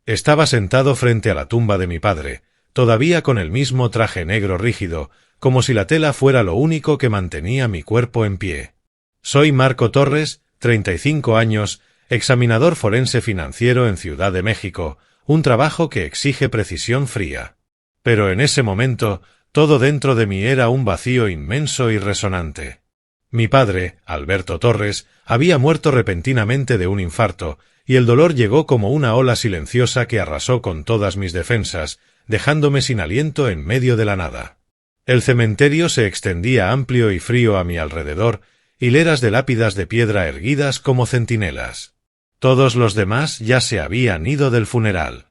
Estaba sentado frente a la tumba de mi padre, todavía con el mismo traje negro rígido, como si la tela fuera lo único que mantenía mi cuerpo en pie. Soy Marco Torres, 35 años, examinador forense financiero en Ciudad de México, un trabajo que exige precisión fría. Pero en ese momento, todo dentro de mí era un vacío inmenso y resonante. Mi padre, Alberto Torres, había muerto repentinamente de un infarto, y el dolor llegó como una ola silenciosa que arrasó con todas mis defensas, dejándome sin aliento en medio de la nada. El cementerio se extendía amplio y frío a mi alrededor, hileras de lápidas de piedra erguidas como centinelas. Todos los demás ya se habían ido del funeral.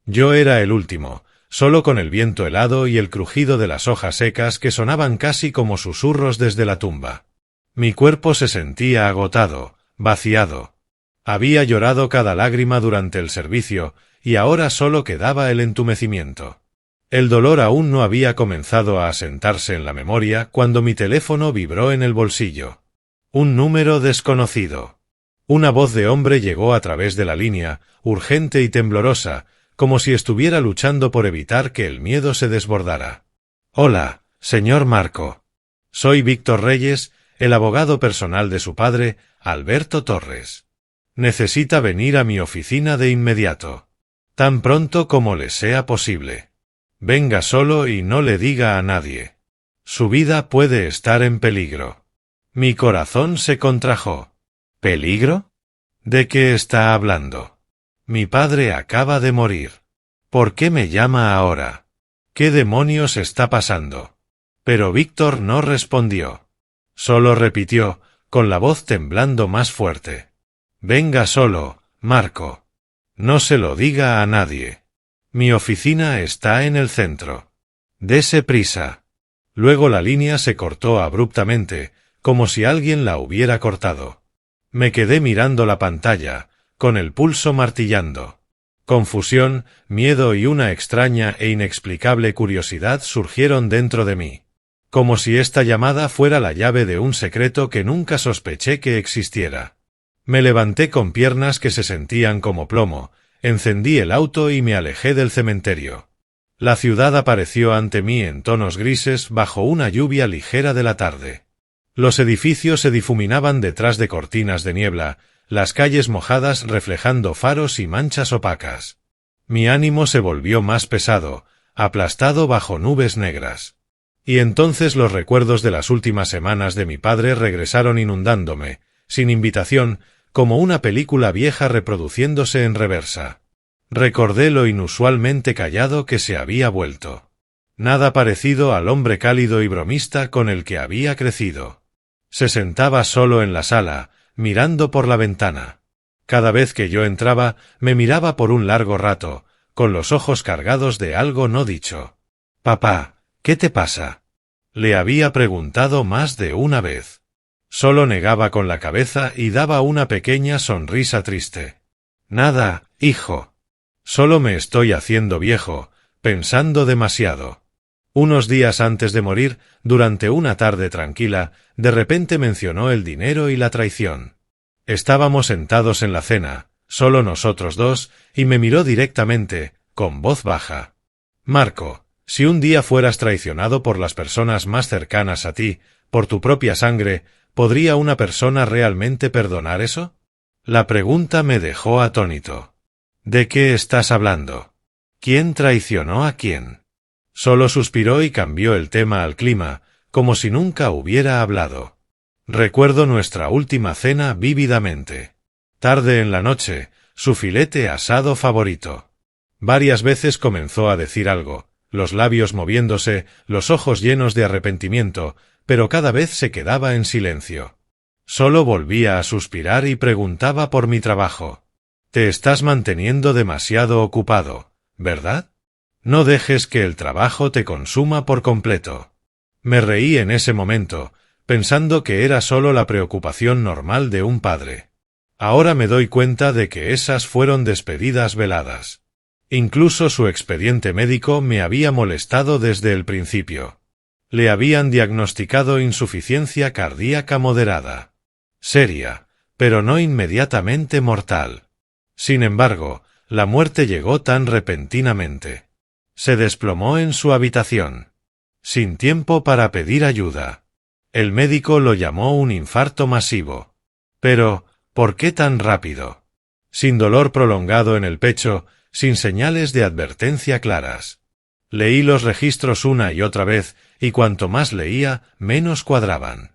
Yo era el último, solo con el viento helado y el crujido de las hojas secas que sonaban casi como susurros desde la tumba. Mi cuerpo se sentía agotado, vaciado. Había llorado cada lágrima durante el servicio, y ahora solo quedaba el entumecimiento. El dolor aún no había comenzado a asentarse en la memoria cuando mi teléfono vibró en el bolsillo. Un número desconocido. Una voz de hombre llegó a través de la línea, urgente y temblorosa, como si estuviera luchando por evitar que el miedo se desbordara. «Hola, señor Marco. Soy Víctor Reyes, el abogado personal de su padre, Alberto Torres. Necesita venir a mi oficina de inmediato. Tan pronto como le sea posible. Venga solo y no le diga a nadie. Su vida puede estar en peligro». Mi corazón se contrajo. ¿Peligro? ¿De qué está hablando? Mi padre acaba de morir. ¿Por qué me llama ahora? ¿Qué demonios está pasando? Pero Víctor no respondió. Solo repitió, con la voz temblando más fuerte. Venga solo, Marco. No se lo diga a nadie. Mi oficina está en el centro. Dese prisa. Luego la línea se cortó abruptamente, como si alguien la hubiera cortado. Me quedé mirando la pantalla, con el pulso martillando. Confusión, miedo y una extraña e inexplicable curiosidad surgieron dentro de mí. Como si esta llamada fuera la llave de un secreto que nunca sospeché que existiera. Me levanté con piernas que se sentían como plomo, encendí el auto y me alejé del cementerio. La ciudad apareció ante mí en tonos grises bajo una lluvia ligera de la tarde. Los edificios se difuminaban detrás de cortinas de niebla, las calles mojadas reflejando faros y manchas opacas. Mi ánimo se volvió más pesado, aplastado bajo nubes negras. Y entonces los recuerdos de las últimas semanas de mi padre regresaron inundándome, sin invitación, como una película vieja reproduciéndose en reversa. Recordé lo inusualmente callado que se había vuelto. Nada parecido al hombre cálido y bromista con el que había crecido. Se sentaba solo en la sala, mirando por la ventana. Cada vez que yo entraba, me miraba por un largo rato, con los ojos cargados de algo no dicho. «Papá, ¿qué te pasa?», le había preguntado más de una vez. Solo negaba con la cabeza y daba una pequeña sonrisa triste. «Nada, hijo. Solo me estoy haciendo viejo, pensando demasiado». Unos días antes de morir, durante una tarde tranquila, de repente mencionó el dinero y la traición. Estábamos sentados en la cena, solo nosotros dos, y me miró directamente, con voz baja. «Marco, si un día fueras traicionado por las personas más cercanas a ti, por tu propia sangre, ¿podría una persona realmente perdonar eso?». La pregunta me dejó atónito. «¿De qué estás hablando? ¿Quién traicionó a quién?». Solo suspiró y cambió el tema al clima, como si nunca hubiera hablado. Recuerdo nuestra última cena vívidamente. Tarde en la noche, su filete asado favorito. Varias veces comenzó a decir algo, los labios moviéndose, los ojos llenos de arrepentimiento, pero cada vez se quedaba en silencio. Solo volvía a suspirar y preguntaba por mi trabajo. «Te estás manteniendo demasiado ocupado, ¿verdad? No dejes que el trabajo te consuma por completo». Me reí en ese momento, pensando que era solo la preocupación normal de un padre. Ahora me doy cuenta de que esas fueron despedidas veladas. Incluso su expediente médico me había molestado desde el principio. Le habían diagnosticado insuficiencia cardíaca moderada. Seria, pero no inmediatamente mortal. Sin embargo, La muerte llegó tan repentinamente. Se desplomó en su habitación. Sin tiempo para pedir ayuda. El médico lo llamó un infarto masivo. Pero, ¿por qué tan rápido? Sin dolor prolongado en el pecho, sin señales de advertencia claras. Leí los registros una y otra vez, y cuanto más leía, menos cuadraban.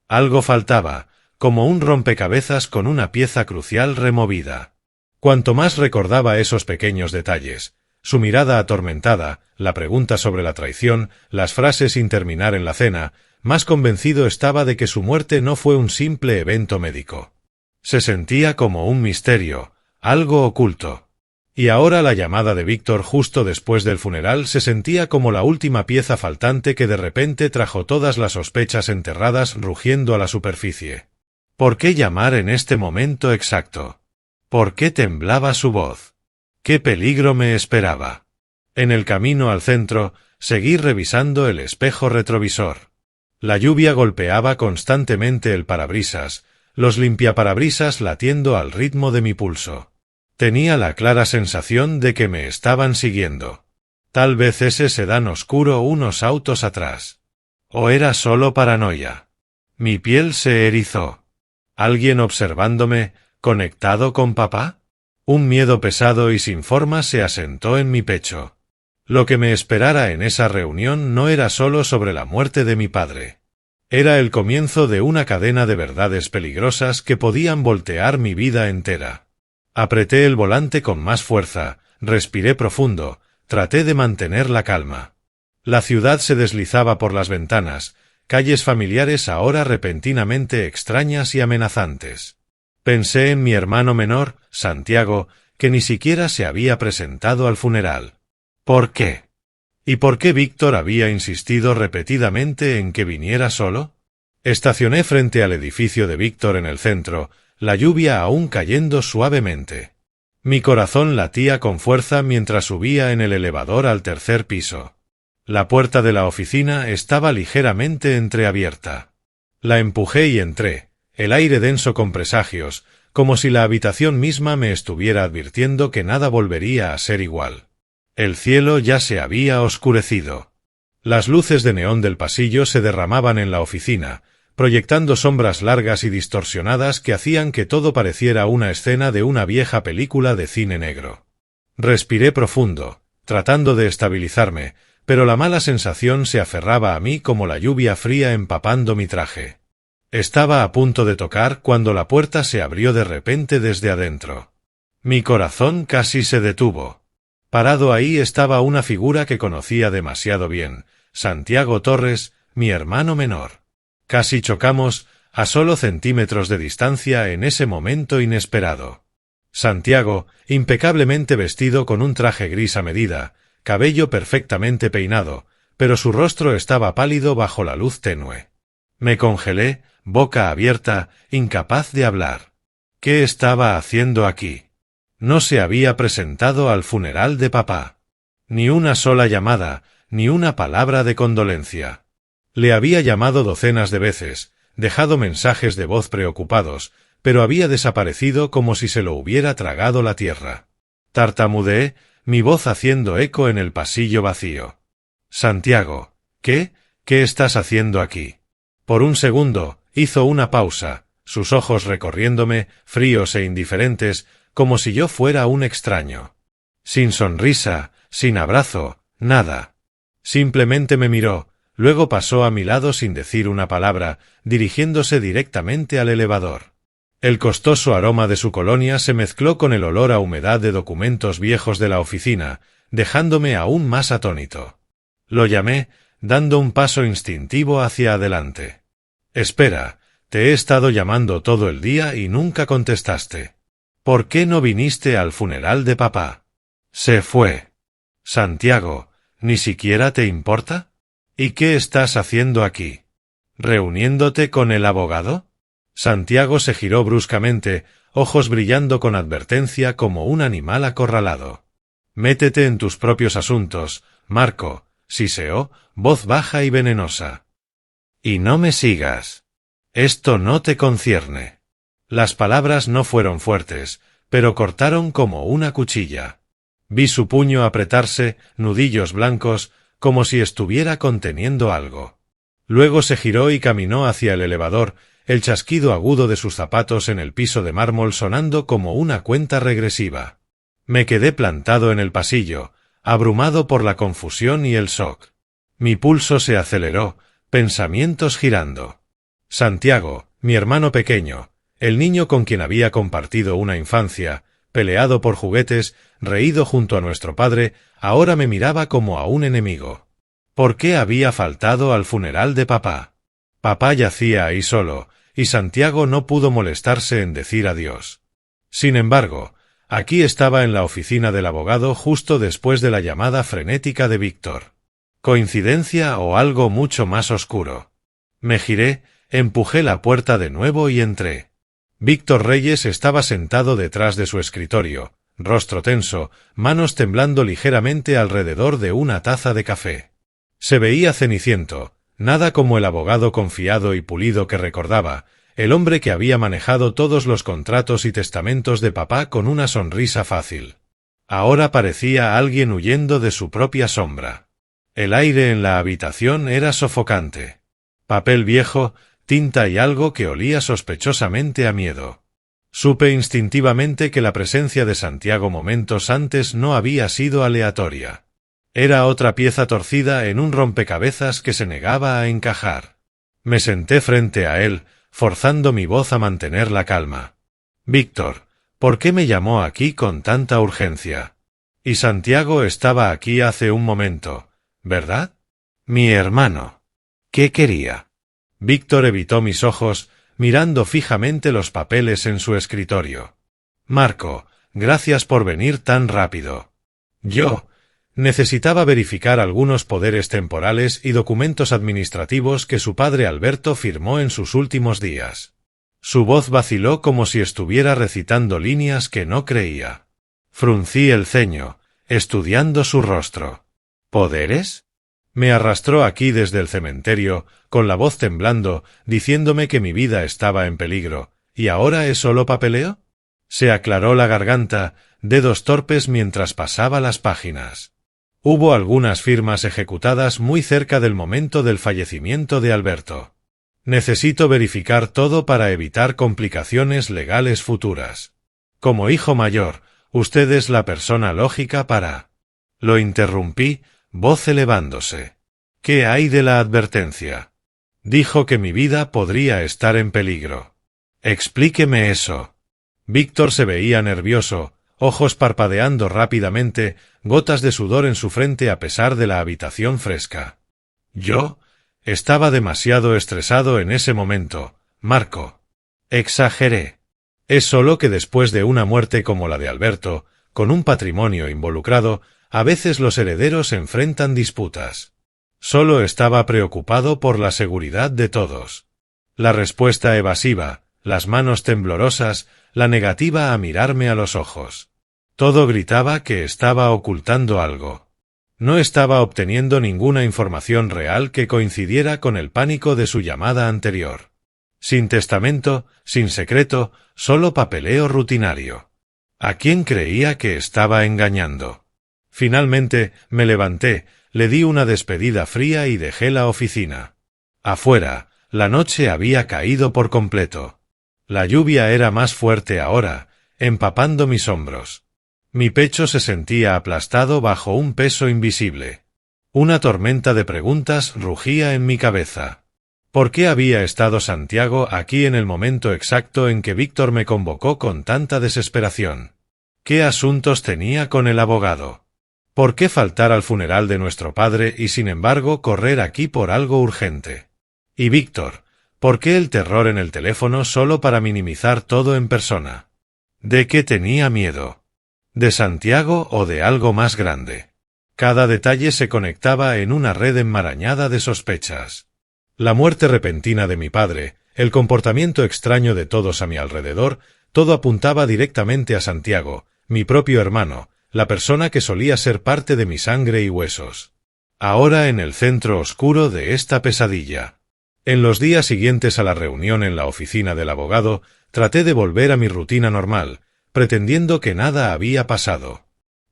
Algo faltaba, como un rompecabezas con una pieza crucial removida. Cuanto más recordaba esos pequeños detalles, su mirada atormentada, la pregunta sobre la traición, las frases sin terminar en la cena, más convencido estaba de que su muerte no fue un simple evento médico. Se sentía como un misterio, algo oculto. Y ahora la llamada de Víctor justo después del funeral se sentía como la última pieza faltante que de repente trajo todas las sospechas enterradas rugiendo a la superficie. ¿Por qué llamar en este momento exacto? ¿Por qué temblaba su voz? ¿Qué peligro me esperaba? En el camino al centro, seguí revisando el espejo retrovisor. La lluvia golpeaba constantemente el parabrisas, los limpiaparabrisas latiendo al ritmo de mi pulso. Tenía la clara sensación de que me estaban siguiendo. Tal vez ese sedán oscuro unos autos atrás. ¿O era solo paranoia? Mi piel se erizó. ¿Alguien observándome, conectado con papá? Un miedo pesado y sin forma se asentó en mi pecho. Lo que me esperara en esa reunión no era solo sobre la muerte de mi padre. Era el comienzo de una cadena de verdades peligrosas que podían voltear mi vida entera. Apreté el volante con más fuerza, respiré profundo, traté de mantener la calma. La ciudad se deslizaba por las ventanas, calles familiares ahora repentinamente extrañas y amenazantes. Pensé en mi hermano menor, Santiago, que ni siquiera se había presentado al funeral. ¿Por qué? ¿Y por qué Víctor había insistido repetidamente en que viniera solo? Estacioné frente al edificio de Víctor en el centro, la lluvia aún cayendo suavemente. Mi corazón latía con fuerza mientras subía en el elevador al tercer piso. La puerta de la oficina estaba ligeramente entreabierta. La empujé y entré, el aire denso con presagios, como si la habitación misma me estuviera advirtiendo que nada volvería a ser igual. El cielo ya se había oscurecido. Las luces de neón del pasillo se derramaban en la oficina, proyectando sombras largas y distorsionadas que hacían que todo pareciera una escena de una vieja película de cine negro. Respiré profundo, tratando de estabilizarme, pero la mala sensación se aferraba a mí como la lluvia fría empapando mi traje. Estaba a punto de tocar cuando la puerta se abrió de repente desde adentro. Mi corazón casi se detuvo. Parado ahí estaba una figura que conocía demasiado bien, Santiago Torres, mi hermano menor. Casi chocamos, a solo centímetros de distancia en ese momento inesperado. Santiago, impecablemente vestido con un traje gris a medida, cabello perfectamente peinado, pero su rostro estaba pálido bajo la luz tenue. Me congelé, boca abierta, incapaz de hablar. ¿Qué estaba haciendo aquí? No se había presentado al funeral de papá. Ni una sola llamada, ni una palabra de condolencia. Le había llamado docenas de veces, dejado mensajes de voz preocupados, pero había desaparecido como si se lo hubiera tragado la tierra. Tartamudeé, mi voz haciendo eco en el pasillo vacío. Santiago, ¿qué estás haciendo aquí? Por un segundo, hizo una pausa, sus ojos recorriéndome, fríos e indiferentes, como si yo fuera un extraño. Sin sonrisa, sin abrazo, nada. Simplemente me miró, luego pasó a mi lado sin decir una palabra, dirigiéndose directamente al elevador. El costoso aroma de su colonia se mezcló con el olor a humedad de documentos viejos de la oficina, dejándome aún más atónito. Lo llamé, dando un paso instintivo hacia adelante. Espera, te he estado llamando todo el día y nunca contestaste. ¿Por qué no viniste al funeral de papá? Se fue. Santiago, ¿ni siquiera te importa? ¿Y qué estás haciendo aquí? ¿Reuniéndote con el abogado? Santiago se giró bruscamente, ojos brillando con advertencia como un animal acorralado. Métete en tus propios asuntos, Marco, siseó, voz baja y venenosa. Y no me sigas. Esto no te concierne. Las palabras no fueron fuertes, pero cortaron como una cuchilla. Vi su puño apretarse, nudillos blancos, como si estuviera conteniendo algo. Luego se giró y caminó hacia el elevador, el chasquido agudo de sus zapatos en el piso de mármol sonando como una cuenta regresiva. Me quedé plantado en el pasillo, abrumado por la confusión y el shock. Mi pulso se aceleró, pensamientos girando. Santiago, mi hermano pequeño, el niño con quien había compartido una infancia, peleado por juguetes, reído junto a nuestro padre, ahora me miraba como a un enemigo. ¿Por qué había faltado al funeral de papá? Papá yacía ahí solo, y Santiago no pudo molestarse en decir adiós. Sin embargo, aquí estaba en la oficina del abogado justo después de la llamada frenética de Víctor. ¿Coincidencia o algo mucho más oscuro? Me giré, empujé la puerta de nuevo y entré. Víctor Reyes estaba sentado detrás de su escritorio, rostro tenso, manos temblando ligeramente alrededor de una taza de café. Se veía ceniciento, nada como el abogado confiado y pulido que recordaba, el hombre que había manejado todos los contratos y testamentos de papá con una sonrisa fácil. Ahora parecía alguien huyendo de su propia sombra. El aire en la habitación era sofocante. Papel viejo, tinta y algo que olía sospechosamente a miedo. Supe instintivamente que la presencia de Santiago momentos antes no había sido aleatoria. Era otra pieza torcida en un rompecabezas que se negaba a encajar. Me senté frente a él, forzando mi voz a mantener la calma. Víctor, ¿por qué me llamó aquí con tanta urgencia? Y Santiago estaba aquí hace un momento, ¿verdad? Mi hermano. ¿Qué quería? Víctor evitó mis ojos, mirando fijamente los papeles en su escritorio. Marco, gracias por venir tan rápido. Yo necesitaba verificar algunos poderes temporales y documentos administrativos que su padre Alberto firmó en sus últimos días. Su voz vaciló como si estuviera recitando líneas que no creía. Fruncí el ceño, estudiando su rostro. ¿Poderes? Me arrastró aquí desde el cementerio, con la voz temblando, diciéndome que mi vida estaba en peligro. ¿Y ahora es solo papeleo? Se aclaró la garganta, dedos torpes mientras pasaba las páginas. Hubo algunas firmas ejecutadas muy cerca del momento del fallecimiento de Alberto. Necesito verificar todo para evitar complicaciones legales futuras. Como hijo mayor, usted es la persona lógica para... Lo interrumpí, voz elevándose. ¿Qué hay de la advertencia? Dijo que mi vida podría estar en peligro. Explíqueme eso. Víctor se veía nervioso, ojos parpadeando rápidamente, gotas de sudor en su frente a pesar de la habitación fresca. Yo estaba demasiado estresado en ese momento, Marco. Exageré. Es solo que después de una muerte como la de Alberto, con un patrimonio involucrado, a veces los herederos enfrentan disputas. Solo estaba preocupado por la seguridad de todos. La respuesta evasiva, las manos temblorosas, la negativa a mirarme a los ojos. Todo gritaba que estaba ocultando algo. No estaba obteniendo ninguna información real que coincidiera con el pánico de su llamada anterior. Sin testamento, sin secreto, solo papeleo rutinario. ¿A quién creía que estaba engañando? Finalmente, me levanté, le di una despedida fría y dejé la oficina. Afuera, la noche había caído por completo. La lluvia era más fuerte ahora, empapando mis hombros. Mi pecho se sentía aplastado bajo un peso invisible. Una tormenta de preguntas rugía en mi cabeza. ¿Por qué había estado Santiago aquí en el momento exacto en que Víctor me convocó con tanta desesperación? ¿Qué asuntos tenía con el abogado? ¿Por qué faltar al funeral de nuestro padre y sin embargo correr aquí por algo urgente? Y Víctor, ¿por qué el terror en el teléfono solo para minimizar todo en persona? ¿De qué tenía miedo? ¿De Santiago o de algo más grande? Cada detalle se conectaba en una red enmarañada de sospechas. La muerte repentina de mi padre, el comportamiento extraño de todos a mi alrededor, todo apuntaba directamente a Santiago, mi propio hermano, la persona que solía ser parte de mi sangre y huesos. Ahora en el centro oscuro de esta pesadilla. En los días siguientes a la reunión en la oficina del abogado, traté de volver a mi rutina normal, pretendiendo que nada había pasado.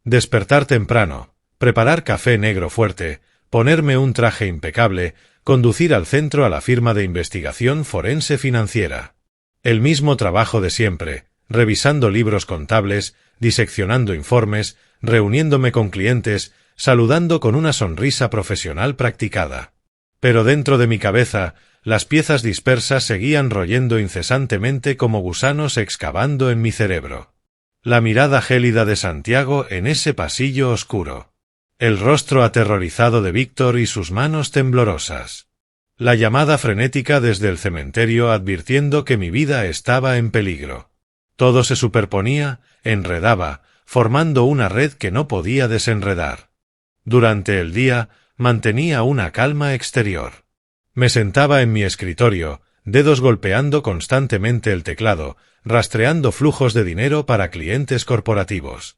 Despertar temprano, preparar café negro fuerte, ponerme un traje impecable, conducir al centro a la firma de investigación forense financiera. El mismo trabajo de siempre, revisando libros contables, diseccionando informes, reuniéndome con clientes, saludando con una sonrisa profesional practicada. Pero dentro de mi cabeza, las piezas dispersas seguían royendo incesantemente como gusanos excavando en mi cerebro. La mirada gélida de Santiago en ese pasillo oscuro. El rostro aterrorizado de Víctor y sus manos temblorosas. La llamada frenética desde el cementerio advirtiendo que mi vida estaba en peligro. Todo se superponía, enredaba, formando una red que no podía desenredar. Durante el día, mantenía una calma exterior. Me sentaba en mi escritorio, dedos golpeando constantemente el teclado, rastreando flujos de dinero para clientes corporativos.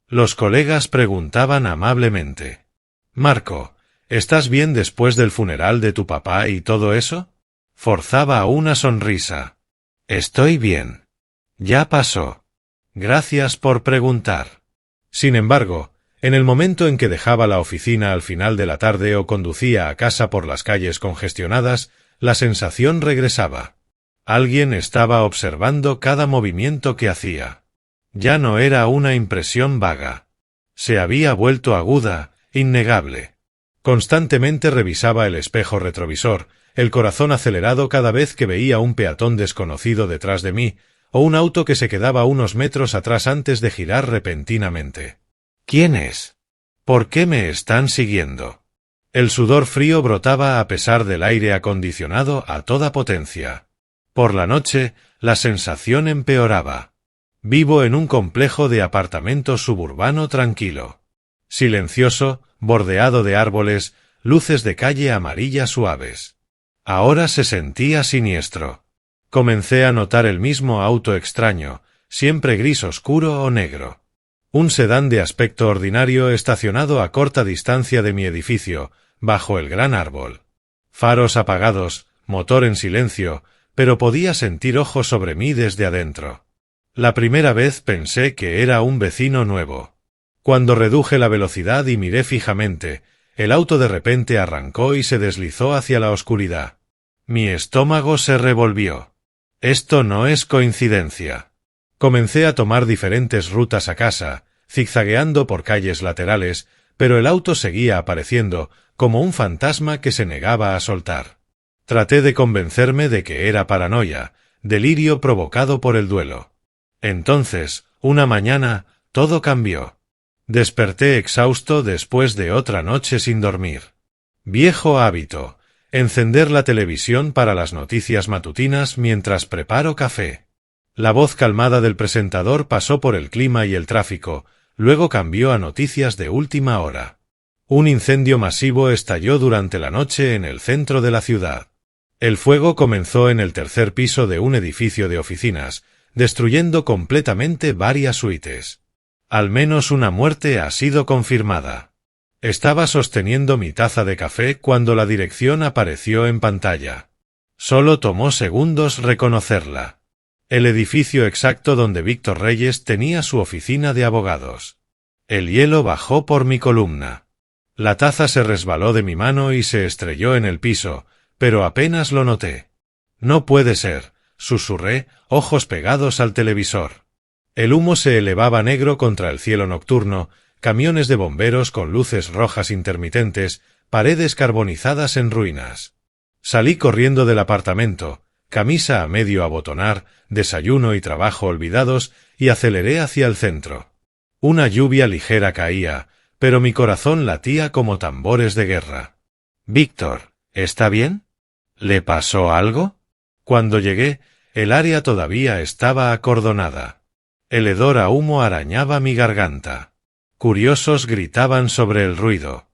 Los colegas preguntaban amablemente: «Marco, ¿estás bien después del funeral de tu papá y todo eso?» Forzaba una sonrisa. «Estoy bien. Ya pasó. Gracias por preguntar». Sin embargo, en el momento en que dejaba la oficina al final de la tarde o conducía a casa por las calles congestionadas, la sensación regresaba. Alguien estaba observando cada movimiento que hacía. Ya no era una impresión vaga. Se había vuelto aguda, innegable. Constantemente revisaba el espejo retrovisor, el corazón acelerado cada vez que veía un peatón desconocido detrás de mí, o un auto que se quedaba unos metros atrás antes de girar repentinamente. ¿Quién es? ¿Por qué me están siguiendo? El sudor frío brotaba a pesar del aire acondicionado a toda potencia. Por la noche, la sensación empeoraba. Vivo en un complejo de apartamentos suburbano tranquilo. Silencioso, bordeado de árboles, luces de calle amarillas suaves. Ahora se sentía siniestro. Comencé a notar el mismo auto extraño, siempre gris oscuro o negro. Un sedán de aspecto ordinario estacionado a corta distancia de mi edificio, bajo el gran árbol. Faros apagados, motor en silencio, pero podía sentir ojos sobre mí desde adentro. La primera vez pensé que era un vecino nuevo. Cuando reduje la velocidad y miré fijamente, el auto de repente arrancó y se deslizó hacia la oscuridad. Mi estómago se revolvió. Esto no es coincidencia. Comencé a tomar diferentes rutas a casa, zigzagueando por calles laterales, pero el auto seguía apareciendo, como un fantasma que se negaba a soltar. Traté de convencerme de que era paranoia, delirio provocado por el duelo. Entonces, una mañana, todo cambió. Desperté exhausto después de otra noche sin dormir. Viejo hábito: encender la televisión para las noticias matutinas mientras preparo café. La voz calmada del presentador pasó por el clima y el tráfico, luego cambió a noticias de última hora. Un incendio masivo estalló durante la noche en el centro de la ciudad. El fuego comenzó en el tercer piso de un edificio de oficinas, destruyendo completamente varias suites. Al menos una muerte ha sido confirmada. Estaba sosteniendo mi taza de café cuando la dirección apareció en pantalla. Solo tomó segundos reconocerla. El edificio exacto donde Víctor Reyes tenía su oficina de abogados. El hielo bajó por mi columna. La taza se resbaló de mi mano y se estrelló en el piso, pero apenas lo noté. «No puede ser», susurré, ojos pegados al televisor. El humo se elevaba negro contra el cielo nocturno, camiones de bomberos con luces rojas intermitentes, paredes carbonizadas en ruinas. Salí corriendo del apartamento, camisa a medio abotonar, desayuno y trabajo olvidados, y aceleré hacia el centro. Una lluvia ligera caía, pero mi corazón latía como tambores de guerra. «Víctor, ¿está bien? ¿Le pasó algo?» Cuando llegué, el área todavía estaba acordonada. El hedor a humo arañaba mi garganta. Curiosos gritaban sobre el ruido.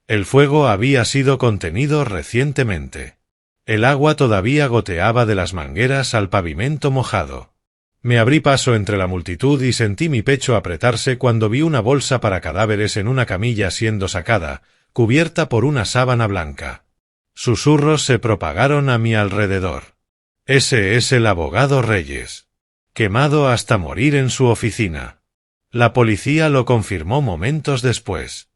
El fuego había sido contenido recientemente. El agua todavía goteaba de las mangueras al pavimento mojado. Me abrí paso entre la multitud y sentí mi pecho apretarse cuando vi una bolsa para cadáveres en una camilla siendo sacada, cubierta por una sábana blanca. Susurros se propagaron a mi alrededor. «Ese es el abogado Reyes». quemado hasta morir en su oficina. La policía lo confirmó momentos después.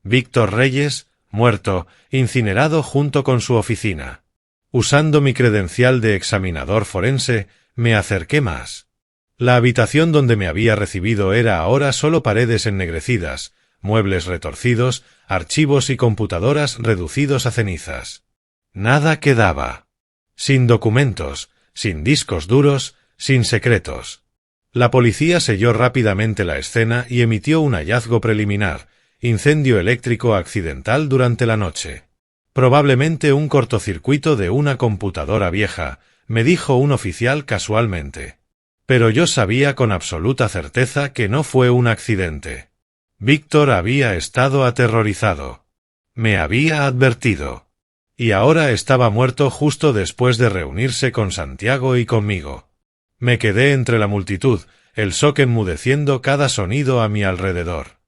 Víctor Reyes, muerto, incinerado junto con su oficina. Usando mi credencial de examinador forense, me acerqué más. La habitación donde me había recibido era ahora solo paredes ennegrecidas, muebles retorcidos, archivos y computadoras reducidos a cenizas. Nada quedaba. Sin documentos, sin discos duros, sin secretos. La policía selló rápidamente la escena y emitió un hallazgo preliminar: incendio eléctrico accidental durante la noche. Probablemente un cortocircuito de una computadora vieja, me dijo un oficial casualmente. Pero yo sabía con absoluta certeza que no fue un accidente. Víctor había estado aterrorizado. Me había advertido. Y ahora estaba muerto justo después de reunirse con Santiago y conmigo. Me quedé entre la multitud, el shock enmudeciendo cada sonido a mi alrededor.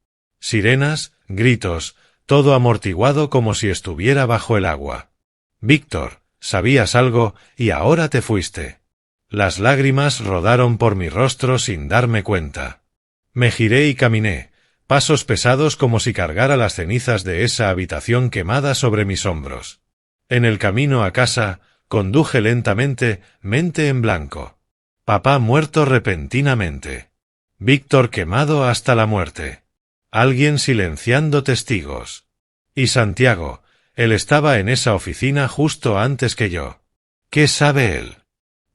Sirenas, gritos, todo amortiguado como si estuviera bajo el agua. Víctor, sabías algo y ahora te fuiste. Las lágrimas rodaron por mi rostro sin darme cuenta. Me giré y caminé, pasos pesados como si cargara las cenizas de esa habitación quemada sobre mis hombros. En el camino a casa, conduje lentamente, mente en blanco. Papá muerto repentinamente. Víctor quemado hasta la muerte. Alguien silenciando testigos. Y Santiago, él estaba en esa oficina justo antes que yo. ¿Qué sabe él?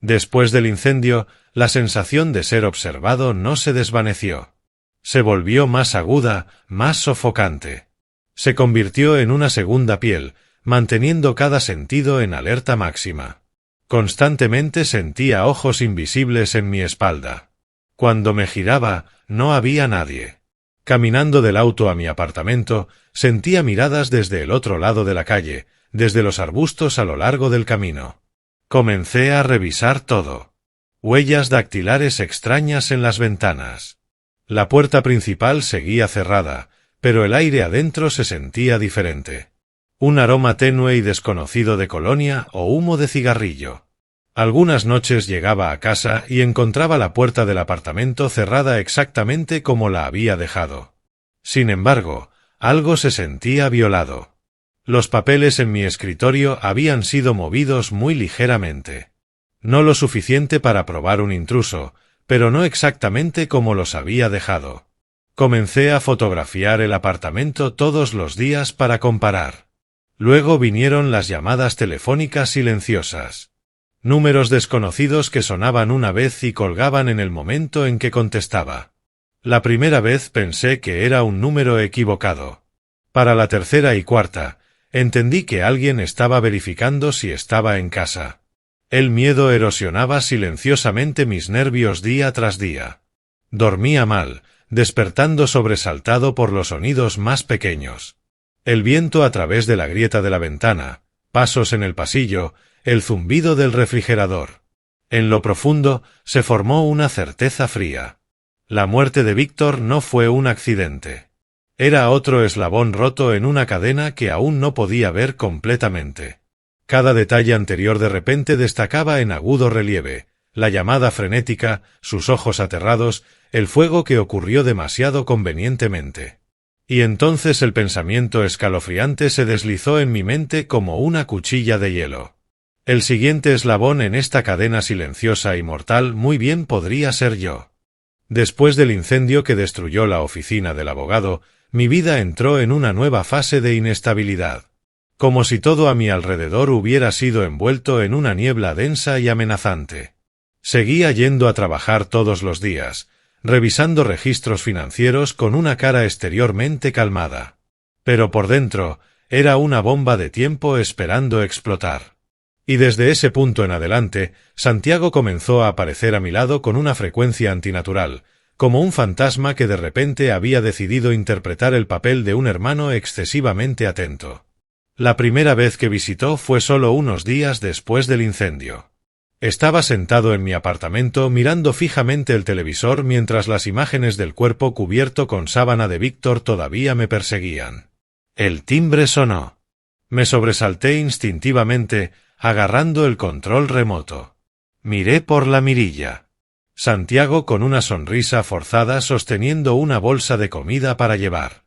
Después del incendio, la sensación de ser observado no se desvaneció. Se volvió más aguda, más sofocante. Se convirtió en una segunda piel, manteniendo cada sentido en alerta máxima. Constantemente sentía ojos invisibles en mi espalda. Cuando me giraba, no había nadie. Caminando del auto a mi apartamento, sentía miradas desde el otro lado de la calle, desde los arbustos a lo largo del camino. Comencé a revisar todo. Huellas dactilares extrañas en las ventanas. La puerta principal seguía cerrada, pero el aire adentro se sentía diferente. Un aroma tenue y desconocido de colonia o humo de cigarrillo. Algunas noches llegaba a casa y encontraba la puerta del apartamento cerrada exactamente como la había dejado. Sin embargo, algo se sentía violado. Los papeles en mi escritorio habían sido movidos muy ligeramente. No lo suficiente para probar un intruso, pero no exactamente como los había dejado. Comencé a fotografiar el apartamento todos los días para comparar. Luego vinieron las llamadas telefónicas silenciosas. Números desconocidos que sonaban una vez y colgaban en el momento en que contestaba. La primera vez pensé que era un número equivocado. Para la tercera y cuarta, entendí que alguien estaba verificando si estaba en casa. El miedo erosionaba silenciosamente mis nervios día tras día. Dormía mal, despertando sobresaltado por los sonidos más pequeños. El viento a través de la grieta de la ventana, pasos en el pasillo, el zumbido del refrigerador. En lo profundo se formó una certeza fría. La muerte de Víctor no fue un accidente. Era otro eslabón roto en una cadena que aún no podía ver completamente. Cada detalle anterior de repente destacaba en agudo relieve: la llamada frenética, sus ojos aterrados, el fuego que ocurrió demasiado convenientemente. Y entonces el pensamiento escalofriante se deslizó en mi mente como una cuchilla de hielo. El siguiente eslabón en esta cadena silenciosa y mortal muy bien podría ser yo. Después del incendio que destruyó la oficina del abogado, mi vida entró en una nueva fase de inestabilidad. Como si todo a mi alrededor hubiera sido envuelto en una niebla densa y amenazante. Seguía yendo a trabajar todos los días, revisando registros financieros con una cara exteriormente calmada. Pero por dentro, era una bomba de tiempo esperando explotar. Y desde ese punto en adelante, Santiago comenzó a aparecer a mi lado con una frecuencia antinatural, como un fantasma que de repente había decidido interpretar el papel de un hermano excesivamente atento. La primera vez que visitó fue solo unos días después del incendio. Estaba sentado en mi apartamento mirando fijamente el televisor mientras las imágenes del cuerpo cubierto con sábana de Víctor todavía me perseguían. El timbre sonó. Me sobresalté instintivamente, agarrando el control remoto. Miré por la mirilla. Santiago con una sonrisa forzada sosteniendo una bolsa de comida para llevar.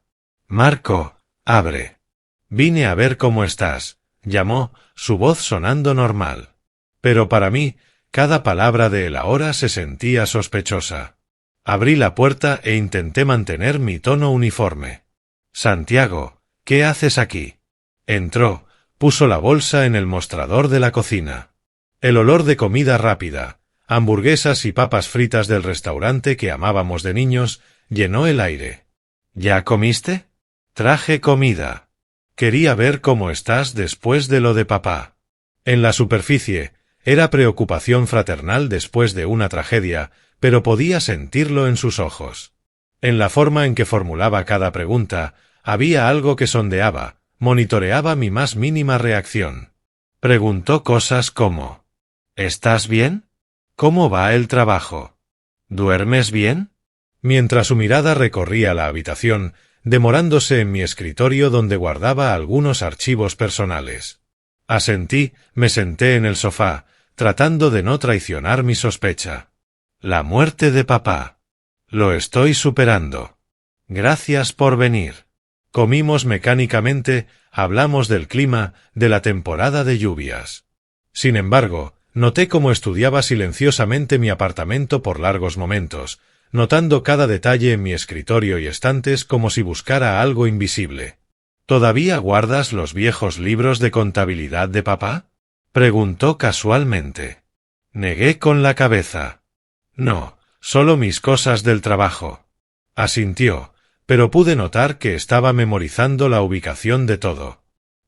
Marco, abre. Vine a ver cómo estás, llamó, su voz sonando normal. Pero para mí, cada palabra de él ahora se sentía sospechosa. Abrí la puerta e intenté mantener mi tono uniforme. Santiago, ¿qué haces aquí? Entró, puso la bolsa en el mostrador de la cocina. El olor de comida rápida, hamburguesas y papas fritas del restaurante que amábamos de niños, llenó el aire. ¿Ya comiste? Traje comida. Quería ver cómo estás después de lo de papá. En la superficie, era preocupación fraternal después de una tragedia, pero podía sentirlo en sus ojos. En la forma en que formulaba cada pregunta, había algo que sondeaba, monitoreaba mi más mínima reacción. Preguntó cosas como: ¿estás bien? ¿Cómo va el trabajo? ¿Duermes bien? Mientras su mirada recorría la habitación, demorándose en mi escritorio donde guardaba algunos archivos personales. Asentí, me senté en el sofá, tratando de no traicionar mi sospecha. La muerte de papá. Lo estoy superando. Gracias por venir. Comimos mecánicamente, hablamos del clima, de la temporada de lluvias. Sin embargo, noté cómo estudiaba silenciosamente mi apartamento por largos momentos, notando cada detalle en mi escritorio y estantes como si buscara algo invisible. ¿Todavía guardas los viejos libros de contabilidad de papá? Preguntó casualmente. Negué con la cabeza. No, solo mis cosas del trabajo. Asintió, pero pude notar que estaba memorizando la ubicación de todo.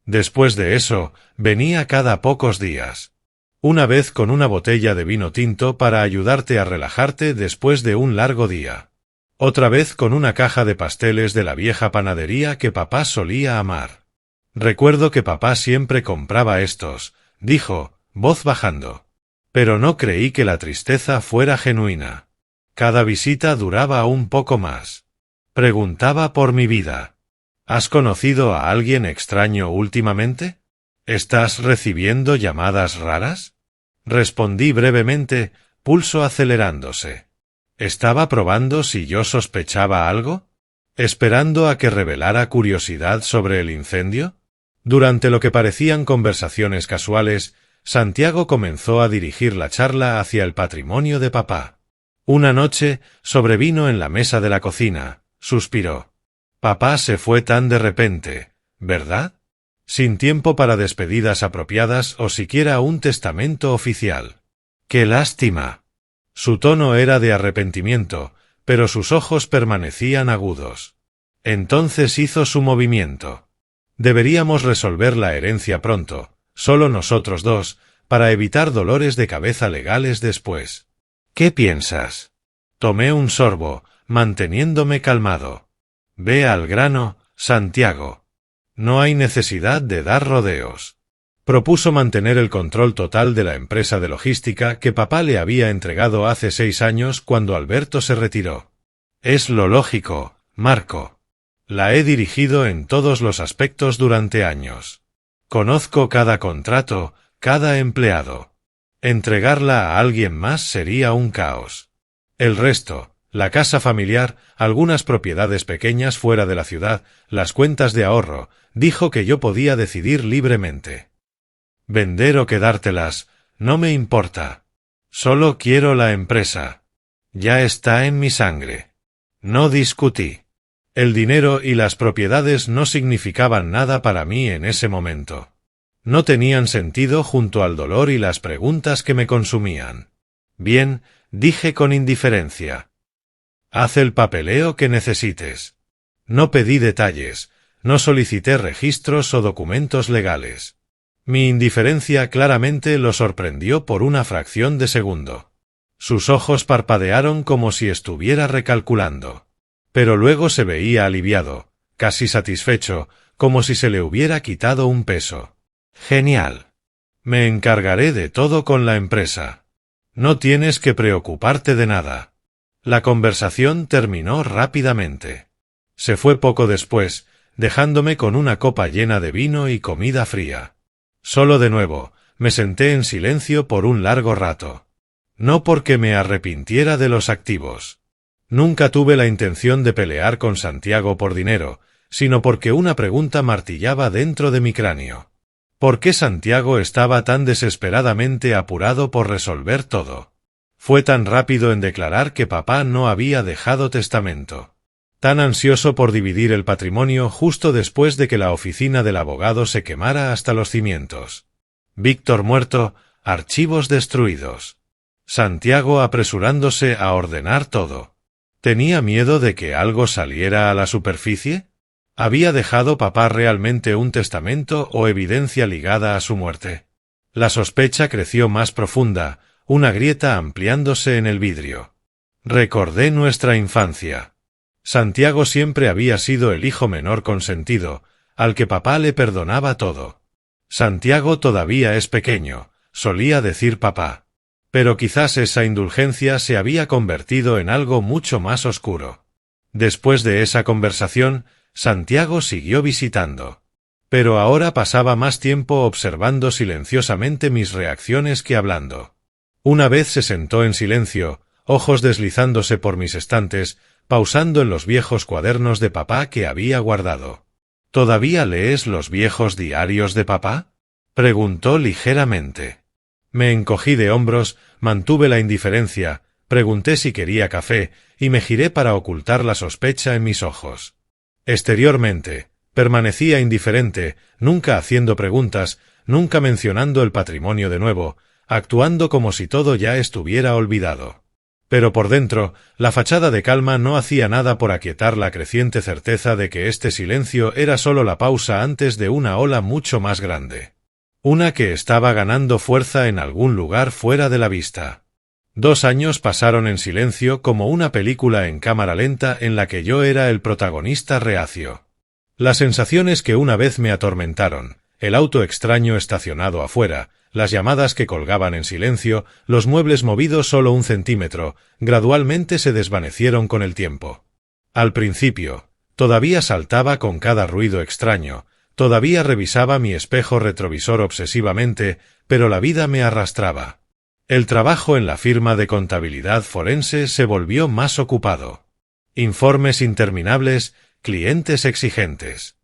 Después de eso, venía cada pocos días. Una vez con una botella de vino tinto para ayudarte a relajarte después de un largo día. Otra vez con una caja de pasteles de la vieja panadería que papá solía amar. Recuerdo que papá siempre compraba estos, dijo, voz bajando. Pero no creí que la tristeza fuera genuina. Cada visita duraba un poco más. Preguntaba por mi vida. ¿Has conocido a alguien extraño últimamente? ¿Estás recibiendo llamadas raras? Respondí brevemente, pulso acelerándose. ¿Estaba probando si yo sospechaba algo? ¿Esperando a que revelara curiosidad sobre el incendio? Durante lo que parecían conversaciones casuales, Santiago comenzó a dirigir la charla hacia el patrimonio de papá. Una noche, sobrevino en la mesa de la cocina, suspiró. Papá se fue tan de repente, ¿verdad? Sin tiempo para despedidas apropiadas o siquiera un testamento oficial. ¡Qué lástima! Su tono era de arrepentimiento, pero sus ojos permanecían agudos. Entonces hizo su movimiento. Deberíamos resolver la herencia pronto, solo nosotros dos, para evitar dolores de cabeza legales después. ¿Qué piensas? Tomé un sorbo, manteniéndome calmado. Ve al grano, Santiago. No hay necesidad de dar rodeos. Propuso mantener el control total de la empresa de logística que papá le había entregado hace 6 años cuando Alberto se retiró. Es lo lógico, Marco. La he dirigido en todos los aspectos durante años. Conozco cada contrato, cada empleado. Entregarla a alguien más sería un caos. El resto, la casa familiar, algunas propiedades pequeñas fuera de la ciudad, las cuentas de ahorro, dijo que yo podía decidir libremente. Vender o quedártelas, no me importa. Solo quiero la empresa. Ya está en mi sangre. No discutí. El dinero y las propiedades no significaban nada para mí en ese momento. No tenían sentido junto al dolor y las preguntas que me consumían. Bien, dije con indiferencia. Haz el papeleo que necesites. No pedí detalles, no solicité registros o documentos legales. Mi indiferencia claramente lo sorprendió por una fracción de segundo. Sus ojos parpadearon como si estuviera recalculando. Pero luego se veía aliviado, casi satisfecho, como si se le hubiera quitado un peso. Genial. Me encargaré de todo con la empresa. No tienes que preocuparte de nada. La conversación terminó rápidamente. Se fue poco después, dejándome con una copa llena de vino y comida fría. Solo de nuevo, me senté en silencio por un largo rato. No porque me arrepintiera de los activos. Nunca tuve la intención de pelear con Santiago por dinero, sino porque una pregunta martillaba dentro de mi cráneo. ¿Por qué Santiago estaba tan desesperadamente apurado por resolver todo? Fue tan rápido en declarar que papá no había dejado testamento. Tan ansioso por dividir el patrimonio justo después de que la oficina del abogado se quemara hasta los cimientos. Víctor muerto, archivos destruidos. Santiago apresurándose a ordenar todo. ¿Tenía miedo de que algo saliera a la superficie? ¿Había dejado papá realmente un testamento o evidencia ligada a su muerte? La sospecha creció más profunda, una grieta ampliándose en el vidrio. Recordé nuestra infancia. Santiago siempre había sido el hijo menor consentido, al que papá le perdonaba todo. Santiago todavía es pequeño, solía decir papá. Pero quizás esa indulgencia se había convertido en algo mucho más oscuro. Después de esa conversación, Santiago siguió visitando. Pero ahora pasaba más tiempo observando silenciosamente mis reacciones que hablando. Una vez se sentó en silencio, ojos deslizándose por mis estantes, pausando en los viejos cuadernos de papá que había guardado. ¿Todavía lees los viejos diarios de papá?, preguntó ligeramente. Me encogí de hombros, mantuve la indiferencia, pregunté si quería café, y me giré para ocultar la sospecha en mis ojos. Exteriormente, permanecía indiferente, nunca haciendo preguntas, nunca mencionando el patrimonio de nuevo, actuando como si todo ya estuviera olvidado. Pero por dentro, la fachada de calma no hacía nada por aquietar la creciente certeza de que este silencio era solo la pausa antes de una ola mucho más grande. Una que estaba ganando fuerza en algún lugar fuera de la vista. 2 años pasaron en silencio como una película en cámara lenta en la que yo era el protagonista reacio. Las sensaciones que una vez me atormentaron, el auto extraño estacionado afuera, las llamadas que colgaban en silencio, los muebles movidos solo 1 centímetro, gradualmente se desvanecieron con el tiempo. Al principio, todavía saltaba con cada ruido extraño, todavía revisaba mi espejo retrovisor obsesivamente, pero la vida me arrastraba. El trabajo en la firma de contabilidad forense se volvió más ocupado. Informes interminables, clientes exigentes.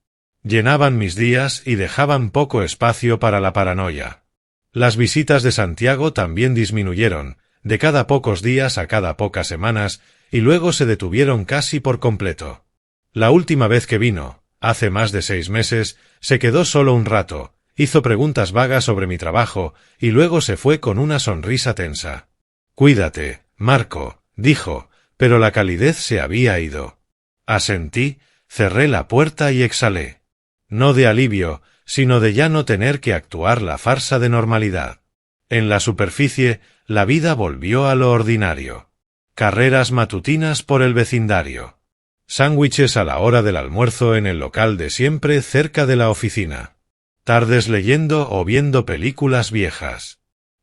Llenaban mis días y dejaban poco espacio para la paranoia. Las visitas de Santiago también disminuyeron, de cada pocos días a cada pocas semanas, y luego se detuvieron casi por completo. La última vez que vino, hace más de 6 meses, se quedó solo un rato, hizo preguntas vagas sobre mi trabajo, y luego se fue con una sonrisa tensa. «Cuídate, Marco», dijo, pero la calidez se había ido. Asentí, cerré la puerta y exhalé. No de alivio, sino de ya no tener que actuar la farsa de normalidad. En la superficie, la vida volvió a lo ordinario. Carreras matutinas por el vecindario. Sándwiches a la hora del almuerzo en el local de siempre cerca de la oficina. Tardes leyendo o viendo películas viejas.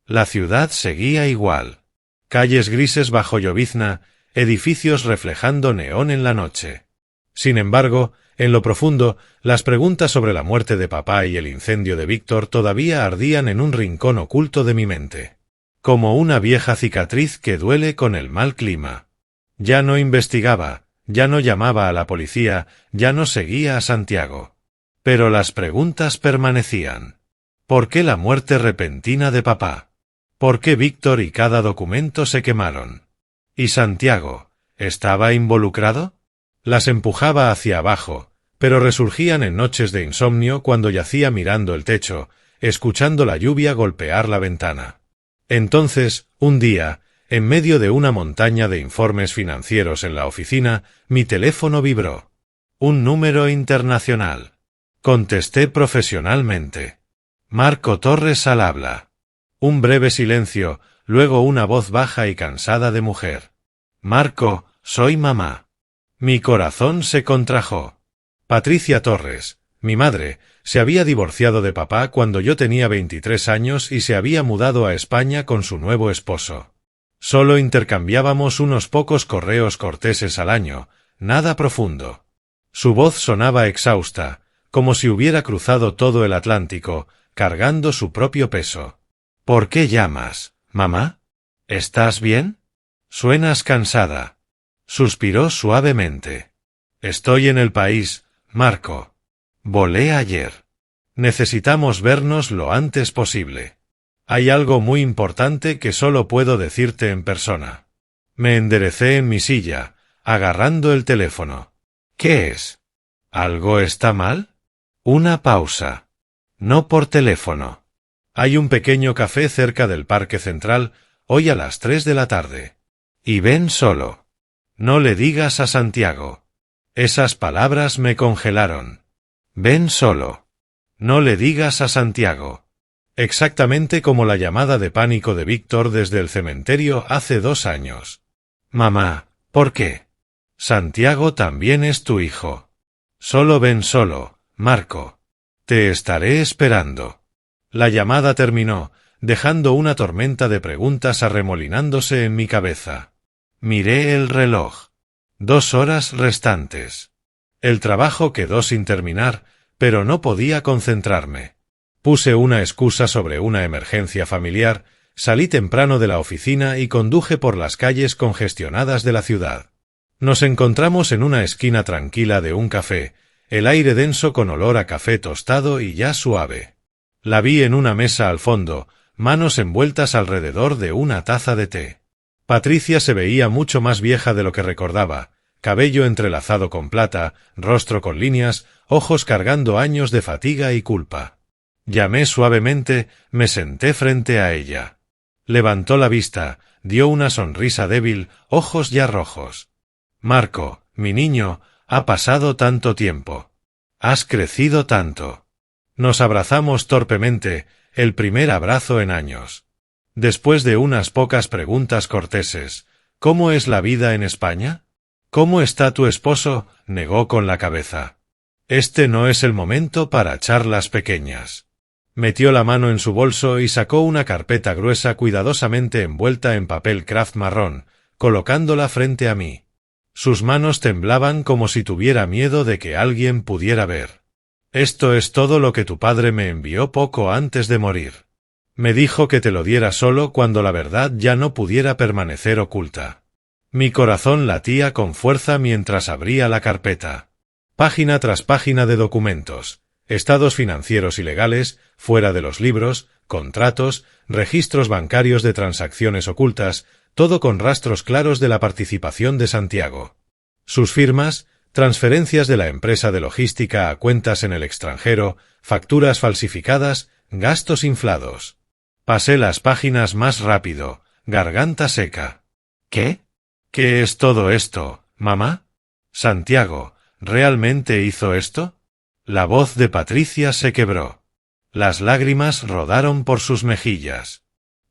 La ciudad seguía igual. Calles grises bajo llovizna, edificios reflejando neón en la noche. Sin embargo, en lo profundo, las preguntas sobre la muerte de papá y el incendio de Víctor todavía ardían en un rincón oculto de mi mente. Como una vieja cicatriz que duele con el mal clima. Ya no investigaba. Ya no llamaba a la policía, ya no seguía a Santiago. Pero las preguntas permanecían. ¿Por qué la muerte repentina de papá? ¿Por qué Víctor y cada documento se quemaron? ¿Y Santiago, estaba involucrado? Las empujaba hacia abajo, pero resurgían en noches de insomnio cuando yacía mirando el techo, escuchando la lluvia golpear la ventana. Entonces, un día, en medio de una montaña de informes financieros en la oficina, mi teléfono vibró. Un número internacional. Contesté profesionalmente. Marco Torres al habla. Un breve silencio, luego una voz baja y cansada de mujer. Marco, soy mamá. Mi corazón se contrajo. Patricia Torres, mi madre, se había divorciado de papá cuando yo tenía 23 años y se había mudado a España con su nuevo esposo. Solo intercambiábamos unos pocos correos corteses al año, nada profundo. Su voz sonaba exhausta, como si hubiera cruzado todo el Atlántico, cargando su propio peso. ¿Por qué llamas, mamá? ¿Estás bien? Suenas cansada. Suspiró suavemente. Estoy en el país, Marco. Volé ayer. Necesitamos vernos lo antes posible. Hay algo muy importante que solo puedo decirte en persona. Me enderecé en mi silla, agarrando el teléfono. ¿Qué es? ¿Algo está mal? Una pausa. No por teléfono. Hay un pequeño café cerca del Parque Central, hoy a las 3 de la tarde. Y ven solo. No le digas a Santiago. Esas palabras me congelaron. Ven solo. No le digas a Santiago. Exactamente como la llamada de pánico de Víctor desde el cementerio hace 2 años. Mamá, ¿por qué? Santiago también es tu hijo. Solo ven solo, Marco. Te estaré esperando. La llamada terminó, dejando una tormenta de preguntas arremolinándose en mi cabeza. Miré el reloj. 2 horas restantes. El trabajo quedó sin terminar, pero no podía concentrarme. Puse una excusa sobre una emergencia familiar, salí temprano de la oficina y conduje por las calles congestionadas de la ciudad. Nos encontramos en una esquina tranquila de un café, el aire denso con olor a café tostado y ya suave. La vi en una mesa al fondo, manos envueltas alrededor de una taza de té. Patricia se veía mucho más vieja de lo que recordaba, cabello entrelazado con plata, rostro con líneas, ojos cargando años de fatiga y culpa. Llamé suavemente, me senté frente a ella. Levantó la vista, dio una sonrisa débil, ojos ya rojos. Marco, mi niño, ha pasado tanto tiempo. Has crecido tanto. Nos abrazamos torpemente, el primer abrazo en años. Después de unas pocas preguntas corteses, ¿cómo es la vida en España? ¿Cómo está tu esposo? Negó con la cabeza. Este no es el momento para charlas pequeñas. Metió la mano en su bolso y sacó una carpeta gruesa cuidadosamente envuelta en papel craft marrón, colocándola frente a mí. Sus manos temblaban como si tuviera miedo de que alguien pudiera ver. Esto es todo lo que tu padre me envió poco antes de morir. Me dijo que te lo diera solo cuando la verdad ya no pudiera permanecer oculta. Mi corazón latía con fuerza mientras abría la carpeta. Página tras página de documentos. Estados financieros y legales, fuera de los libros, contratos, registros bancarios de transacciones ocultas, todo con rastros claros de la participación de Santiago. Sus firmas, transferencias de la empresa de logística a cuentas en el extranjero, facturas falsificadas, gastos inflados. Pasé las páginas más rápido, garganta seca. ¿Qué? ¿Qué es todo esto, mamá? Santiago, ¿realmente hizo esto? La voz de Patricia se quebró. Las lágrimas rodaron por sus mejillas.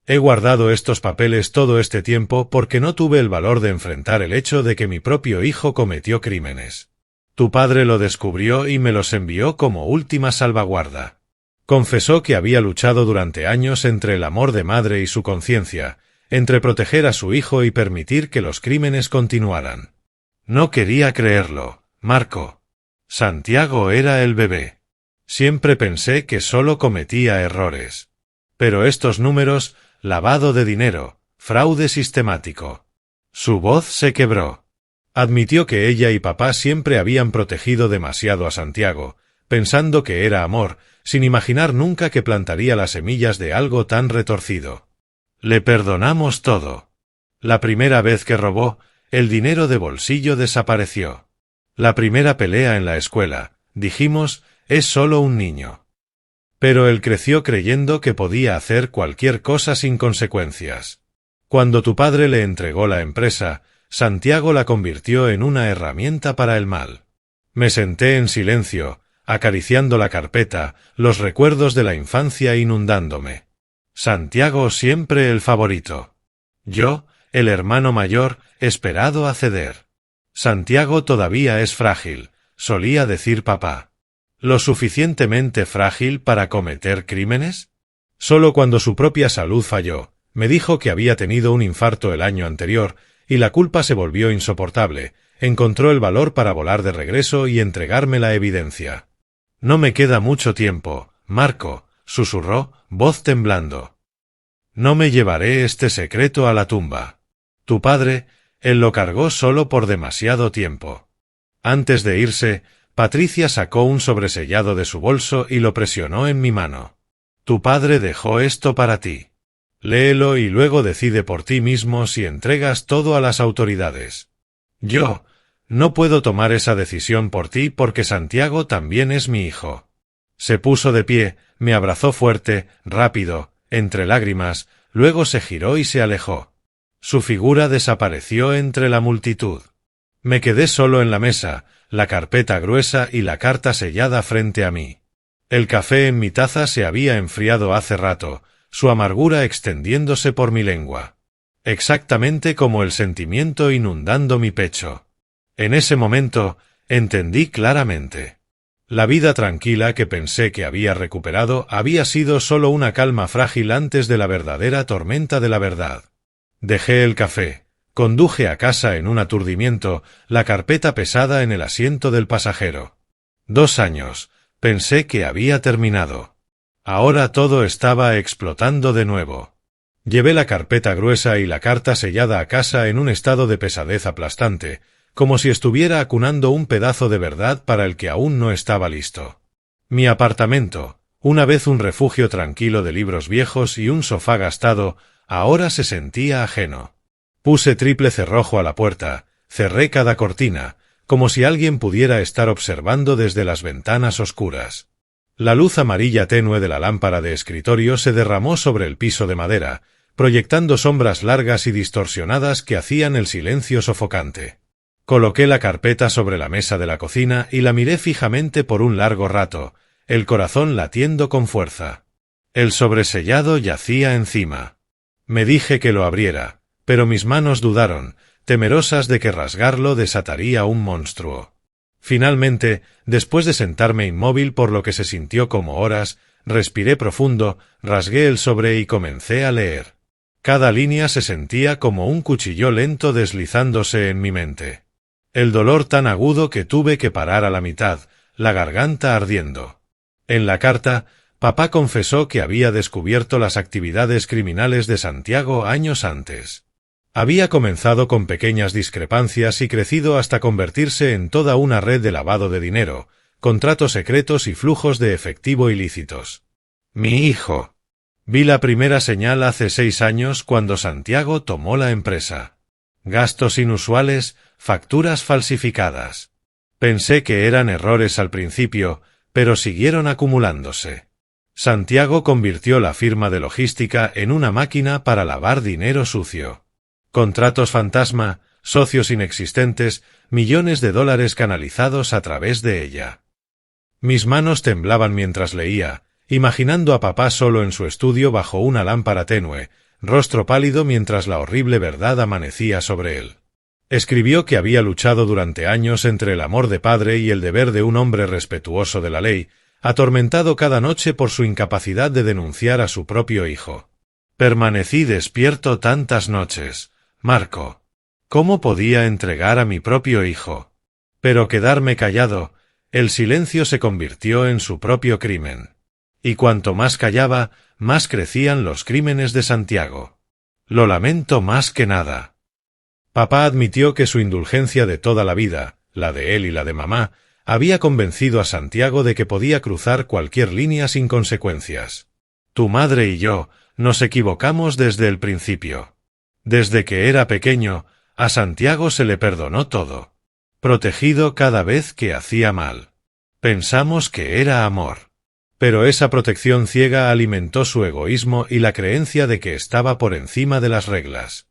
He guardado estos papeles todo este tiempo porque no tuve el valor de enfrentar el hecho de que mi propio hijo cometió crímenes. Tu padre lo descubrió y me los envió como última salvaguarda. Confesó que había luchado durante años entre el amor de madre y su conciencia, entre proteger a su hijo y permitir que los crímenes continuaran. No quería creerlo, Marco. Santiago era el bebé. Siempre pensé que solo cometía errores. Pero estos números, lavado de dinero, fraude sistemático. Su voz se quebró. Admitió que ella y papá siempre habían protegido demasiado a Santiago, pensando que era amor, sin imaginar nunca que plantaría las semillas de algo tan retorcido. Le perdonamos todo. La primera vez que robó, el dinero de bolsillo desapareció. La primera pelea en la escuela, dijimos, es solo un niño. Pero él creció creyendo que podía hacer cualquier cosa sin consecuencias. Cuando tu padre le entregó la empresa, Santiago la convirtió en una herramienta para el mal. Me senté en silencio, acariciando la carpeta, los recuerdos de la infancia inundándome. Santiago siempre el favorito. Yo, el hermano mayor, esperado a ceder. Santiago todavía es frágil, solía decir papá. ¿Lo suficientemente frágil para cometer crímenes? Solo cuando su propia salud falló, me dijo que había tenido un infarto el año anterior y la culpa se volvió insoportable, encontró el valor para volar de regreso y entregarme la evidencia. No me queda mucho tiempo, Marco, susurró, voz temblando. No me llevaré este secreto a la tumba. Tu padre, él lo cargó solo por demasiado tiempo. Antes de irse, Patricia sacó un sobresellado de su bolso y lo presionó en mi mano. Tu padre dejó esto para ti. Léelo y luego decide por ti mismo si entregas todo a las autoridades. Yo no puedo tomar esa decisión por ti porque Santiago también es mi hijo. Se puso de pie, me abrazó fuerte, rápido, entre lágrimas, luego se giró y se alejó. Su figura desapareció entre la multitud. Me quedé solo en la mesa, la carpeta gruesa y la carta sellada frente a mí. El café en mi taza se había enfriado hace rato, su amargura extendiéndose por mi lengua. Exactamente como el sentimiento inundando mi pecho. En ese momento, entendí claramente. La vida tranquila que pensé que había recuperado había sido solo una calma frágil antes de la verdadera tormenta de la verdad. Dejé el café, conduje a casa en un aturdimiento, la carpeta pesada en el asiento del pasajero. 2 años, pensé que había terminado. Ahora todo estaba explotando de nuevo. Llevé la carpeta gruesa y la carta sellada a casa en un estado de pesadez aplastante, como si estuviera acunando un pedazo de verdad para el que aún no estaba listo. Mi apartamento, una vez un refugio tranquilo de libros viejos y un sofá gastado, ahora se sentía ajeno. Puse triple cerrojo a la puerta, cerré cada cortina, como si alguien pudiera estar observando desde las ventanas oscuras. La luz amarilla tenue de la lámpara de escritorio se derramó sobre el piso de madera, proyectando sombras largas y distorsionadas que hacían el silencio sofocante. Coloqué la carpeta sobre la mesa de la cocina y la miré fijamente por un largo rato, el corazón latiendo con fuerza. El sobresellado yacía encima. Me dije que lo abriera, pero mis manos dudaron, temerosas de que rasgarlo desataría un monstruo. Finalmente, después de sentarme inmóvil por lo que se sintió como horas, respiré profundo, rasgué el sobre y comencé a leer. Cada línea se sentía como un cuchillo lento deslizándose en mi mente. El dolor tan agudo que tuve que parar a la mitad, la garganta ardiendo. En la carta, papá confesó que había descubierto las actividades criminales de Santiago años antes. Había comenzado con pequeñas discrepancias y crecido hasta convertirse en toda una red de lavado de dinero, contratos secretos y flujos de efectivo ilícitos. Mi hijo. Vi la primera señal hace 6 años cuando Santiago tomó la empresa. Gastos inusuales, facturas falsificadas. Pensé que eran errores al principio, pero siguieron acumulándose. Santiago convirtió la firma de logística en una máquina para lavar dinero sucio. Contratos fantasma, socios inexistentes, millones de dólares canalizados a través de ella. Mis manos temblaban mientras leía, imaginando a papá solo en su estudio bajo una lámpara tenue, rostro pálido mientras la horrible verdad amanecía sobre él. Escribió que había luchado durante años entre el amor de padre y el deber de un hombre respetuoso de la ley, atormentado cada noche por su incapacidad de denunciar a su propio hijo. Permanecí despierto tantas noches, Marco. ¿Cómo podía entregar a mi propio hijo? Pero quedarme callado, el silencio se convirtió en su propio crimen. Y cuanto más callaba, más crecían los crímenes de Santiago. Lo lamento más que nada. Papá admitió que su indulgencia de toda la vida, la de él y la de mamá, había convencido a Santiago de que podía cruzar cualquier línea sin consecuencias. Tu madre y yo nos equivocamos desde el principio. Desde que era pequeño, a Santiago se le perdonó todo. Protegido cada vez que hacía mal. Pensamos que era amor. Pero esa protección ciega alimentó su egoísmo y la creencia de que estaba por encima de las reglas.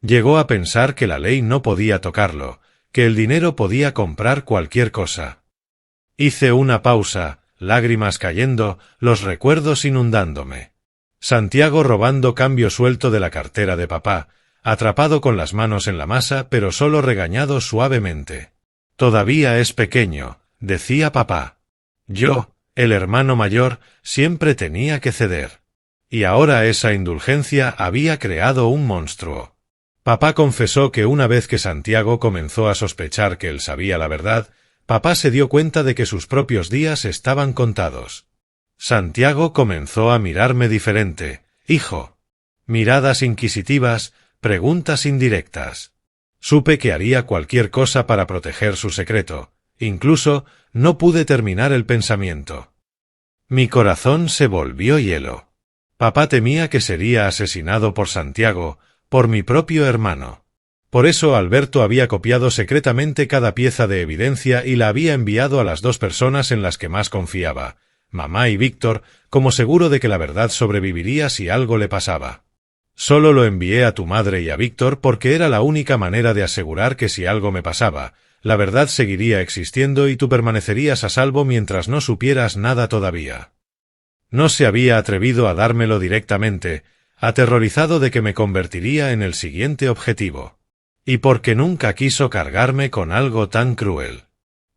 Llegó a pensar que la ley no podía tocarlo, que el dinero podía comprar cualquier cosa. Hice una pausa, lágrimas cayendo, los recuerdos inundándome. Santiago robando cambio suelto de la cartera de papá, atrapado con las manos en la masa pero solo regañado suavemente. Todavía es pequeño, decía papá. Yo, el hermano mayor, siempre tenía que ceder. Y ahora esa indulgencia había creado un monstruo. Papá confesó que una vez que Santiago comenzó a sospechar que él sabía la verdad, papá se dio cuenta de que sus propios días estaban contados. Santiago comenzó a mirarme diferente. Hijo. Miradas inquisitivas, preguntas indirectas. Supe que haría cualquier cosa para proteger su secreto. Incluso, no pude terminar el pensamiento. Mi corazón se volvió hielo. Papá temía que sería asesinado por Santiago, por mi propio hermano. Por eso Alberto había copiado secretamente cada pieza de evidencia y la había enviado a las dos personas en las que más confiaba, mamá y Víctor, como seguro de que la verdad sobreviviría si algo le pasaba. Solo lo envié a tu madre y a Víctor porque era la única manera de asegurar que si algo me pasaba, la verdad seguiría existiendo y tú permanecerías a salvo mientras no supieras nada todavía. No se había atrevido a dármelo directamente, aterrorizado de que me convertiría en el siguiente objetivo. Y porque nunca quiso cargarme con algo tan cruel.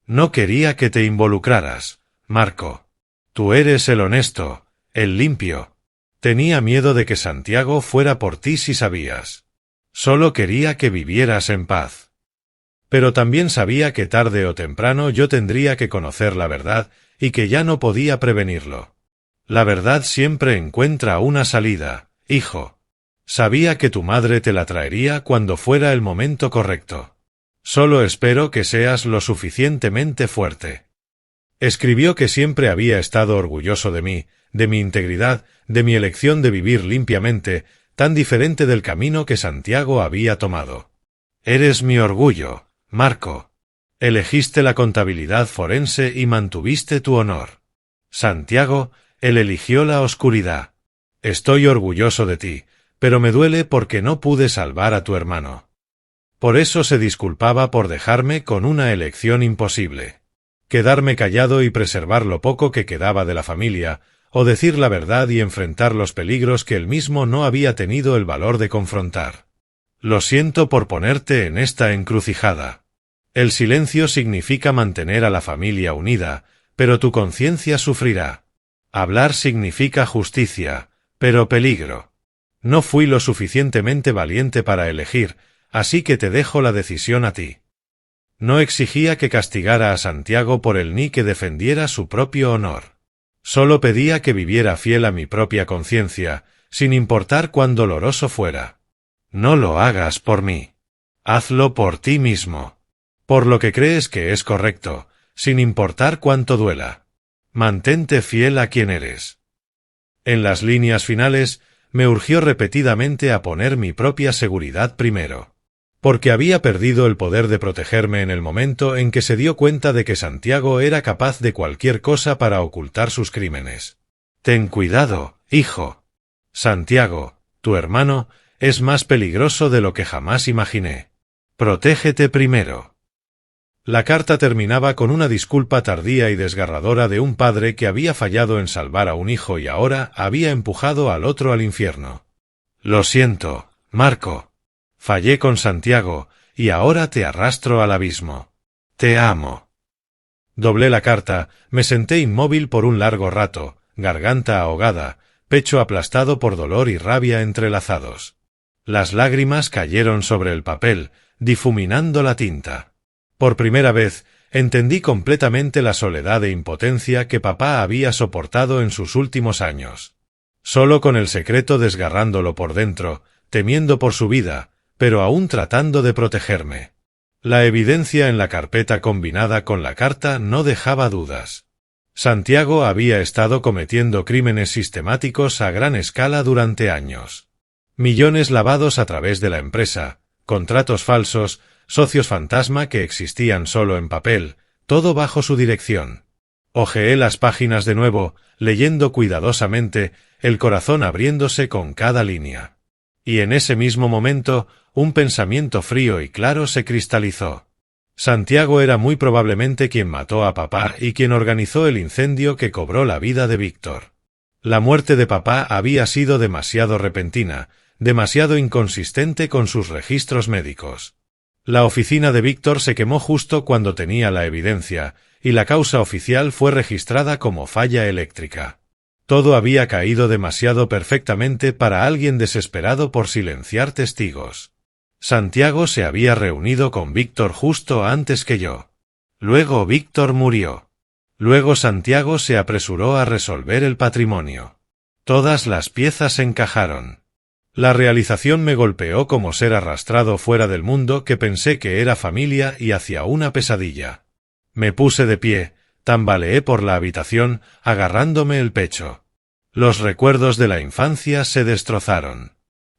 No quería que te involucraras, Marco. Tú eres el honesto, el limpio. Tenía miedo de que Santiago fuera por ti si sabías. Solo quería que vivieras en paz. Pero también sabía que tarde o temprano yo tendría que conocer la verdad y que ya no podía prevenirlo. La verdad siempre encuentra una salida, hijo. Sabía que tu madre te la traería cuando fuera el momento correcto. Solo espero que seas lo suficientemente fuerte. Escribió que siempre había estado orgulloso de mí, de mi integridad, de mi elección de vivir limpiamente, tan diferente del camino que Santiago había tomado. Eres mi orgullo, Marco. Elegiste la contabilidad forense y mantuviste tu honor. Santiago, él eligió la oscuridad. Estoy orgulloso de ti, pero me duele porque no pude salvar a tu hermano. Por eso se disculpaba por dejarme con una elección imposible. Quedarme callado y preservar lo poco que quedaba de la familia, o decir la verdad y enfrentar los peligros que él mismo no había tenido el valor de confrontar. Lo siento por ponerte en esta encrucijada. El silencio significa mantener a la familia unida, pero tu conciencia sufrirá. Hablar significa justicia, pero peligro. No fui lo suficientemente valiente para elegir, así que te dejo la decisión a ti. No exigía que castigara a Santiago por él ni que defendiera su propio honor. Solo pedía que viviera fiel a mi propia conciencia, sin importar cuán doloroso fuera. No lo hagas por mí. Hazlo por ti mismo. Por lo que crees que es correcto, sin importar cuánto duela. Mantente fiel a quien eres. En las líneas finales, me urgió repetidamente a poner mi propia seguridad primero. Porque había perdido el poder de protegerme en el momento en que se dio cuenta de que Santiago era capaz de cualquier cosa para ocultar sus crímenes. Ten cuidado, hijo. Santiago, tu hermano, es más peligroso de lo que jamás imaginé. Protégete primero. La carta terminaba con una disculpa tardía y desgarradora de un padre que había fallado en salvar a un hijo y ahora había empujado al otro al infierno. Lo siento, Marco. Fallé con Santiago, y ahora te arrastro al abismo. Te amo. Doblé la carta, me senté inmóvil por un largo rato, garganta ahogada, pecho aplastado por dolor y rabia entrelazados. Las lágrimas cayeron sobre el papel, difuminando la tinta. Por primera vez, entendí completamente la soledad e impotencia que papá había soportado en sus últimos años. Solo con el secreto desgarrándolo por dentro, temiendo por su vida, pero aún tratando de protegerme. La evidencia en la carpeta combinada con la carta no dejaba dudas. Santiago había estado cometiendo crímenes sistemáticos a gran escala durante años. Millones lavados a través de la empresa, contratos falsos, socios fantasma que existían solo en papel, todo bajo su dirección. Hojeé las páginas de nuevo, leyendo cuidadosamente, el corazón abriéndose con cada línea. Y en ese mismo momento, un pensamiento frío y claro se cristalizó. Santiago era muy probablemente quien mató a papá y quien organizó el incendio que cobró la vida de Víctor. La muerte de papá había sido demasiado repentina, demasiado inconsistente con sus registros médicos. La oficina de Víctor se quemó justo cuando tenía la evidencia, y la causa oficial fue registrada como falla eléctrica. Todo había caído demasiado perfectamente para alguien desesperado por silenciar testigos. Santiago se había reunido con Víctor justo antes que yo. Luego Víctor murió. Luego Santiago se apresuró a resolver el patrimonio. Todas las piezas encajaron. La realización me golpeó como ser arrastrado fuera del mundo que pensé que era familia y hacia una pesadilla. Me puse de pie, tambaleé por la habitación, agarrándome el pecho. Los recuerdos de la infancia se destrozaron.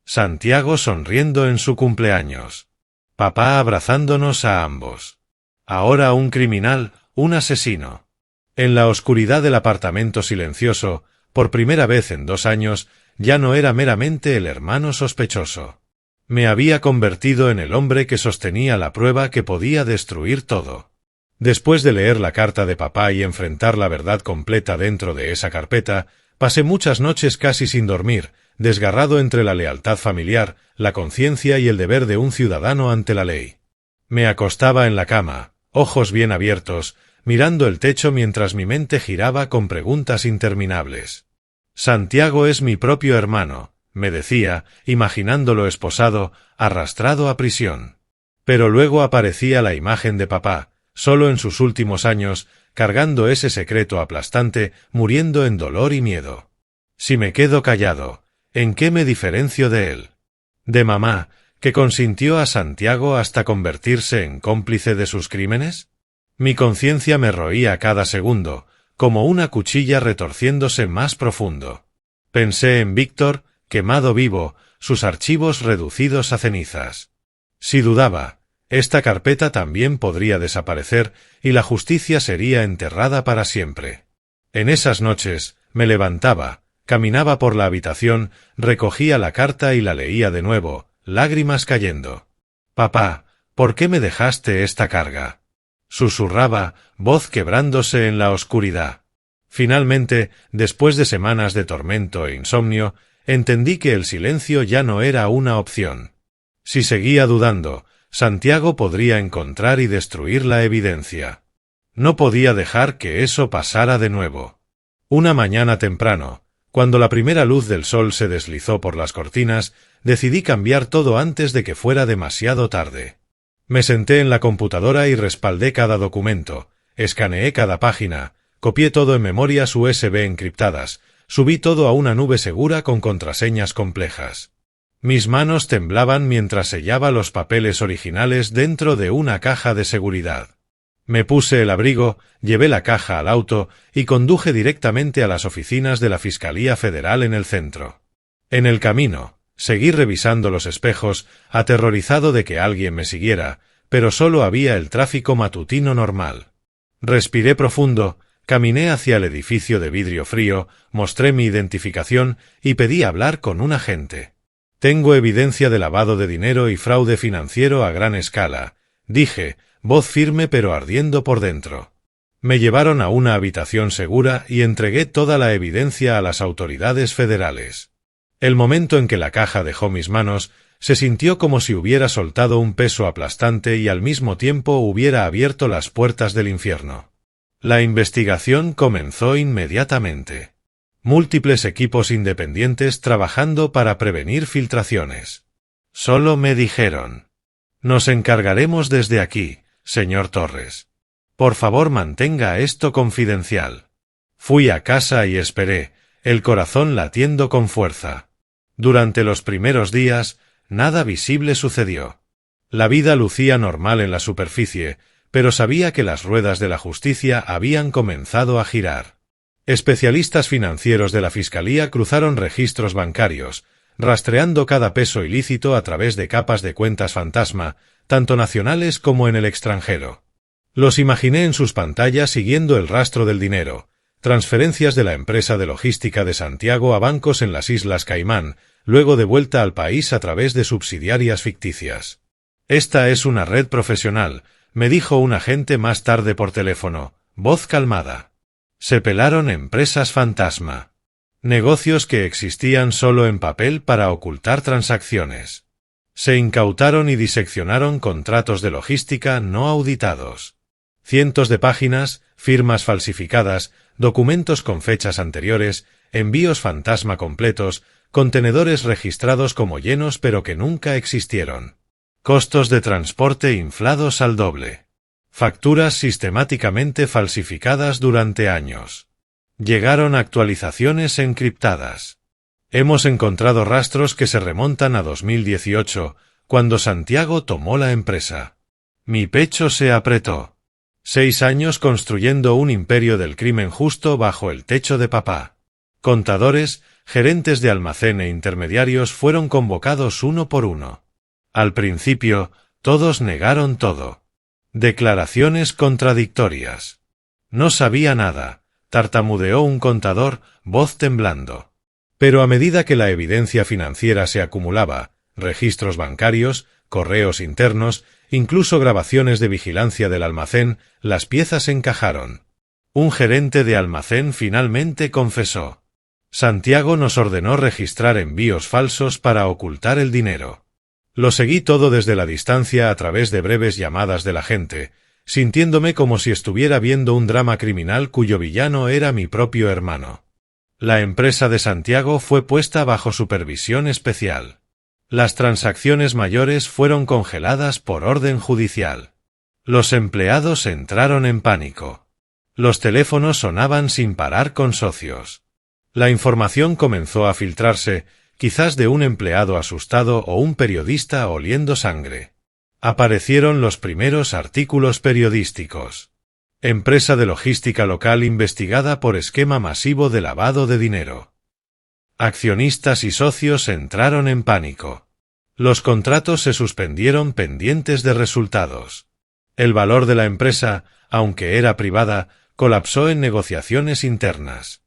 Santiago sonriendo en su cumpleaños. Papá abrazándonos a ambos. Ahora un criminal, un asesino. En la oscuridad del apartamento silencioso, por primera vez en 2 años, ya no era meramente el hermano sospechoso. Me había convertido en el hombre que sostenía la prueba que podía destruir todo. Después de leer la carta de papá y enfrentar la verdad completa dentro de esa carpeta, pasé muchas noches casi sin dormir, desgarrado entre la lealtad familiar, la conciencia y el deber de un ciudadano ante la ley. Me acostaba en la cama, ojos bien abiertos, mirando el techo mientras mi mente giraba con preguntas interminables. Santiago es mi propio hermano, me decía, imaginándolo esposado, arrastrado a prisión. Pero luego aparecía la imagen de papá, solo en sus últimos años, cargando ese secreto aplastante, muriendo en dolor y miedo. Si me quedo callado, ¿en qué me diferencio de él? ¿De mamá, que consintió a Santiago hasta convertirse en cómplice de sus crímenes? Mi conciencia me roía cada segundo, como una cuchilla retorciéndose más profundo. Pensé en Víctor, quemado vivo, sus archivos reducidos a cenizas. Si dudaba, esta carpeta también podría desaparecer y la justicia sería enterrada para siempre. En esas noches, me levantaba, caminaba por la habitación, recogía la carta y la leía de nuevo, lágrimas cayendo. «Papá, ¿por qué me dejaste esta carga?», susurraba, voz quebrándose en la oscuridad. Finalmente, después de semanas de tormento e insomnio, entendí que el silencio ya no era una opción. Si seguía dudando, Santiago podría encontrar y destruir la evidencia. No podía dejar que eso pasara de nuevo. Una mañana temprano, cuando la primera luz del sol se deslizó por las cortinas, decidí cambiar todo antes de que fuera demasiado tarde. Me senté en la computadora y respaldé cada documento, escaneé cada página, copié todo en memorias USB encriptadas, subí todo a una nube segura con contraseñas complejas. Mis manos temblaban mientras sellaba los papeles originales dentro de una caja de seguridad. Me puse el abrigo, llevé la caja al auto y conduje directamente a las oficinas de la Fiscalía Federal en el centro. En el camino, seguí revisando los espejos, aterrorizado de que alguien me siguiera, pero solo había el tráfico matutino normal. Respiré profundo, caminé hacia el edificio de vidrio frío, mostré mi identificación y pedí hablar con un agente. «Tengo evidencia de lavado de dinero y fraude financiero a gran escala», dije, voz firme pero ardiendo por dentro. Me llevaron a una habitación segura y entregué toda la evidencia a las autoridades federales. El momento en que la caja dejó mis manos, se sintió como si hubiera soltado un peso aplastante y al mismo tiempo hubiera abierto las puertas del infierno. La investigación comenzó inmediatamente. Múltiples equipos independientes trabajando para prevenir filtraciones. Solo me dijeron: «Nos encargaremos desde aquí, señor Torres. Por favor, mantenga esto confidencial». Fui a casa y esperé, el corazón latiendo con fuerza. Durante los primeros días, nada visible sucedió. La vida lucía normal en la superficie, pero sabía que las ruedas de la justicia habían comenzado a girar. Especialistas financieros de la Fiscalía cruzaron registros bancarios, rastreando cada peso ilícito a través de capas de cuentas fantasma, tanto nacionales como en el extranjero. Los imaginé en sus pantallas siguiendo el rastro del dinero, transferencias de la empresa de logística de Santiago a bancos en las Islas Caimán, luego de vuelta al país a través de subsidiarias ficticias. «Esta es una red profesional», me dijo un agente más tarde por teléfono, voz calmada. Se pelaron empresas fantasma. Negocios que existían solo en papel para ocultar transacciones. Se incautaron y diseccionaron contratos de logística no auditados. Cientos de páginas, firmas falsificadas, documentos con fechas anteriores, envíos fantasma completos, contenedores registrados como llenos pero que nunca existieron. Costos de transporte inflados al doble. Facturas sistemáticamente falsificadas durante años. Llegaron actualizaciones encriptadas. Hemos encontrado rastros que se remontan a 2018, cuando Santiago tomó la empresa. Mi pecho se apretó. 6 años construyendo un imperio del crimen justo bajo el techo de papá. Contadores, gerentes de almacén e intermediarios fueron convocados uno por uno. Al principio, todos negaron todo. Declaraciones contradictorias. No sabía nada, tartamudeó un contador, voz temblando. Pero a medida que la evidencia financiera se acumulaba, registros bancarios, correos internos, incluso grabaciones de vigilancia del almacén, las piezas encajaron. Un gerente de almacén finalmente confesó. Santiago nos ordenó registrar envíos falsos para ocultar el dinero. Lo seguí todo desde la distancia a través de breves llamadas de la gente, sintiéndome como si estuviera viendo un drama criminal cuyo villano era mi propio hermano. La empresa de Santiago fue puesta bajo supervisión especial. Las transacciones mayores fueron congeladas por orden judicial. Los empleados entraron en pánico. Los teléfonos sonaban sin parar con socios. La información comenzó a filtrarse, quizás de un empleado asustado o un periodista oliendo sangre. Aparecieron los primeros artículos periodísticos. Empresa de logística local investigada por esquema masivo de lavado de dinero. Accionistas y socios entraron en pánico. Los contratos se suspendieron pendientes de resultados. El valor de la empresa, aunque era privada, colapsó en negociaciones internas.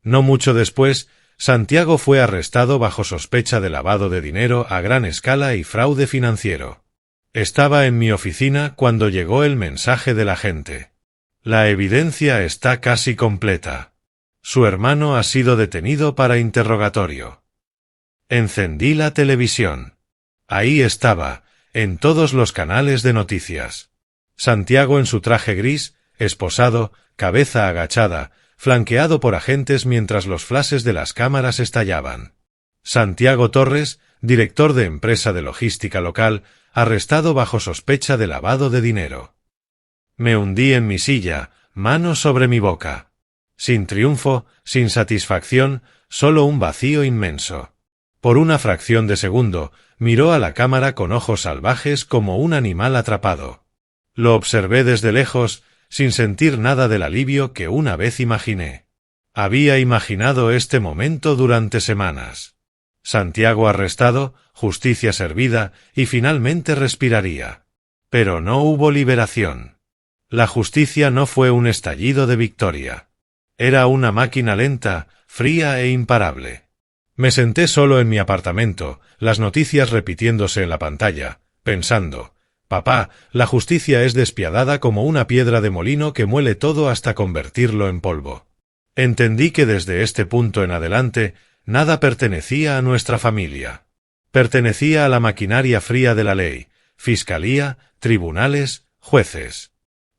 No mucho después, Santiago fue arrestado bajo sospecha de lavado de dinero a gran escala y fraude financiero. Estaba en mi oficina cuando llegó el mensaje del agente. La evidencia está casi completa. Su hermano ha sido detenido para interrogatorio. Encendí la televisión. Ahí estaba, en todos los canales de noticias. Santiago en su traje gris, esposado, cabeza agachada, flanqueado por agentes mientras los flashes de las cámaras estallaban. Santiago Torres, director de empresa de logística local, arrestado bajo sospecha de lavado de dinero. Me hundí en mi silla, mano sobre mi boca. Sin triunfo, sin satisfacción, solo un vacío inmenso. Por una fracción de segundo, miró a la cámara con ojos salvajes como un animal atrapado. Lo observé desde lejos, sin sentir nada del alivio que una vez imaginé. Había imaginado este momento durante semanas. Santiago arrestado, justicia servida, y finalmente respiraría. Pero no hubo liberación. La justicia no fue un estallido de victoria. Era una máquina lenta, fría e imparable. Me senté solo en mi apartamento, las noticias repitiéndose en la pantalla, pensando, papá, la justicia es despiadada como una piedra de molino que muele todo hasta convertirlo en polvo. Entendí que desde este punto en adelante, nada pertenecía a nuestra familia. Pertenecía a la maquinaria fría de la ley, fiscalía, tribunales, jueces.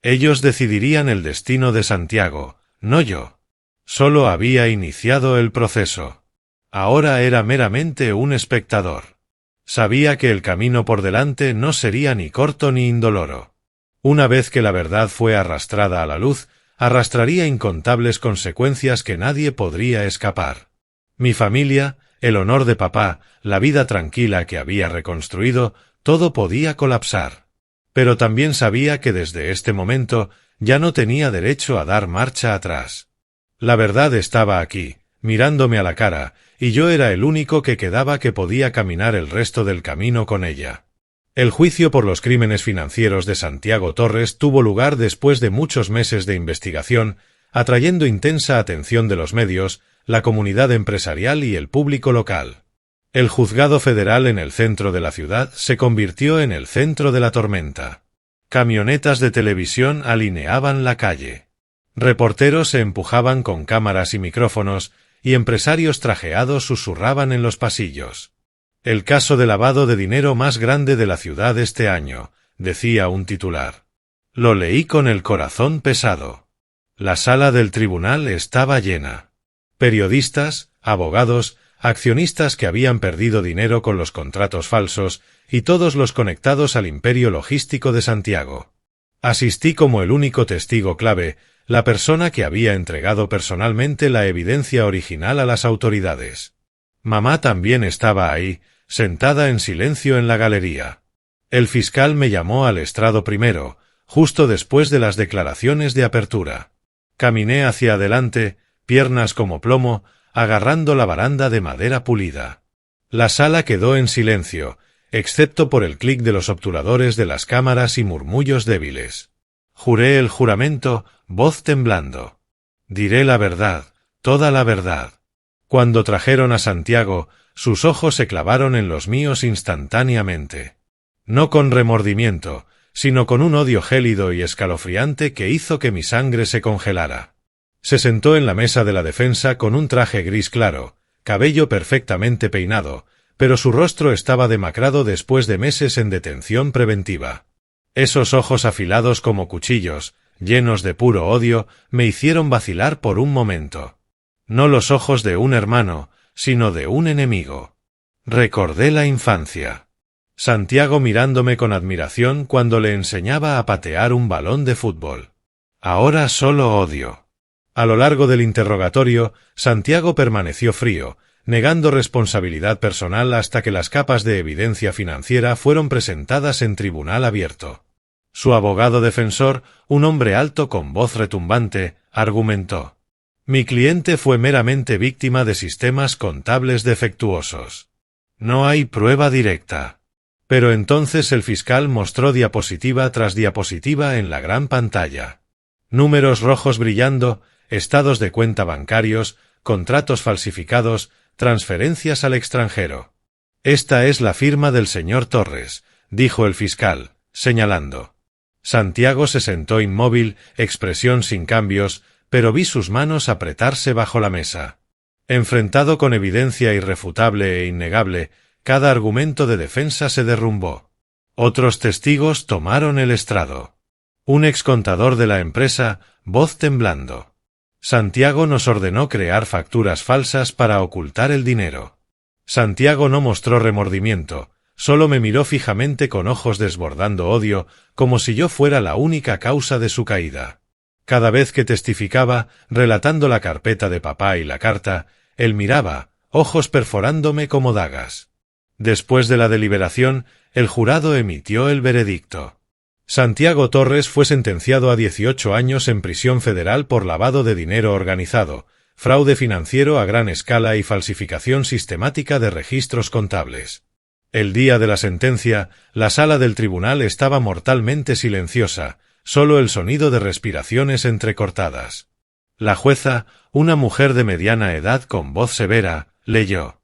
Ellos decidirían el destino de Santiago, no yo. Solo había iniciado el proceso. Ahora era meramente un espectador. Sabía que el camino por delante no sería ni corto ni indoloro. Una vez que la verdad fue arrastrada a la luz, arrastraría incontables consecuencias que nadie podría escapar. Mi familia, el honor de papá, la vida tranquila que había reconstruido, todo podía colapsar. Pero también sabía que desde este momento ya no tenía derecho a dar marcha atrás. La verdad estaba aquí, mirándome a la cara, y yo era el único que quedaba que podía caminar el resto del camino con ella. El juicio por los crímenes financieros de Santiago Torres tuvo lugar después de muchos meses de investigación, atrayendo intensa atención de los medios, la comunidad empresarial y el público local. El juzgado federal en el centro de la ciudad se convirtió en el centro de la tormenta. Camionetas de televisión alineaban la calle. Reporteros se empujaban con cámaras y micrófonos, y empresarios trajeados susurraban en los pasillos. El caso de lavado de dinero más grande de la ciudad este año, decía un titular. Lo leí con el corazón pesado. La sala del tribunal estaba llena. Periodistas, abogados, accionistas que habían perdido dinero con los contratos falsos, y todos los conectados al imperio logístico de Santiago. Asistí como el único testigo clave, la persona que había entregado personalmente la evidencia original a las autoridades. Mamá también estaba ahí, sentada en silencio en la galería. El fiscal me llamó al estrado primero, justo después de las declaraciones de apertura. Caminé hacia adelante, piernas como plomo, agarrando la baranda de madera pulida. La sala quedó en silencio, excepto por el clic de los obturadores de las cámaras y murmullos débiles. Juré el juramento, voz temblando. Diré la verdad, toda la verdad. Cuando trajeron a Santiago, sus ojos se clavaron en los míos instantáneamente. No con remordimiento, sino con un odio gélido y escalofriante que hizo que mi sangre se congelara. Se sentó en la mesa de la defensa con un traje gris claro, cabello perfectamente peinado, pero su rostro estaba demacrado después de meses en detención preventiva. Esos ojos afilados como cuchillos, llenos de puro odio, me hicieron vacilar por un momento. No los ojos de un hermano, sino de un enemigo. Recordé la infancia. Santiago mirándome con admiración cuando le enseñaba a patear un balón de fútbol. Ahora solo odio. A lo largo del interrogatorio, Santiago permaneció frío, negando responsabilidad personal hasta que las capas de evidencia financiera fueron presentadas en tribunal abierto. Su abogado defensor, un hombre alto con voz retumbante, argumentó: «Mi cliente fue meramente víctima de sistemas contables defectuosos. No hay prueba directa». Pero entonces el fiscal mostró diapositiva tras diapositiva en la gran pantalla. Números rojos brillando, estados de cuenta bancarios, contratos falsificados, transferencias al extranjero. «Esta es la firma del señor Torres», dijo el fiscal, señalando. Santiago se sentó inmóvil, expresión sin cambios, pero vi sus manos apretarse bajo la mesa. Enfrentado con evidencia irrefutable e innegable, cada argumento de defensa se derrumbó. Otros testigos tomaron el estrado. Un excontador de la empresa, voz temblando. Santiago nos ordenó crear facturas falsas para ocultar el dinero. Santiago no mostró remordimiento, solo me miró fijamente con ojos desbordando odio, como si yo fuera la única causa de su caída. Cada vez que testificaba, relatando la carpeta de papá y la carta, él miraba, ojos perforándome como dagas. Después de la deliberación, el jurado emitió el veredicto. Santiago Torres fue sentenciado a 18 años en prisión federal por lavado de dinero organizado, fraude financiero a gran escala y falsificación sistemática de registros contables. El día de la sentencia, la sala del tribunal estaba mortalmente silenciosa, solo el sonido de respiraciones entrecortadas. La jueza, una mujer de mediana edad con voz severa, leyó: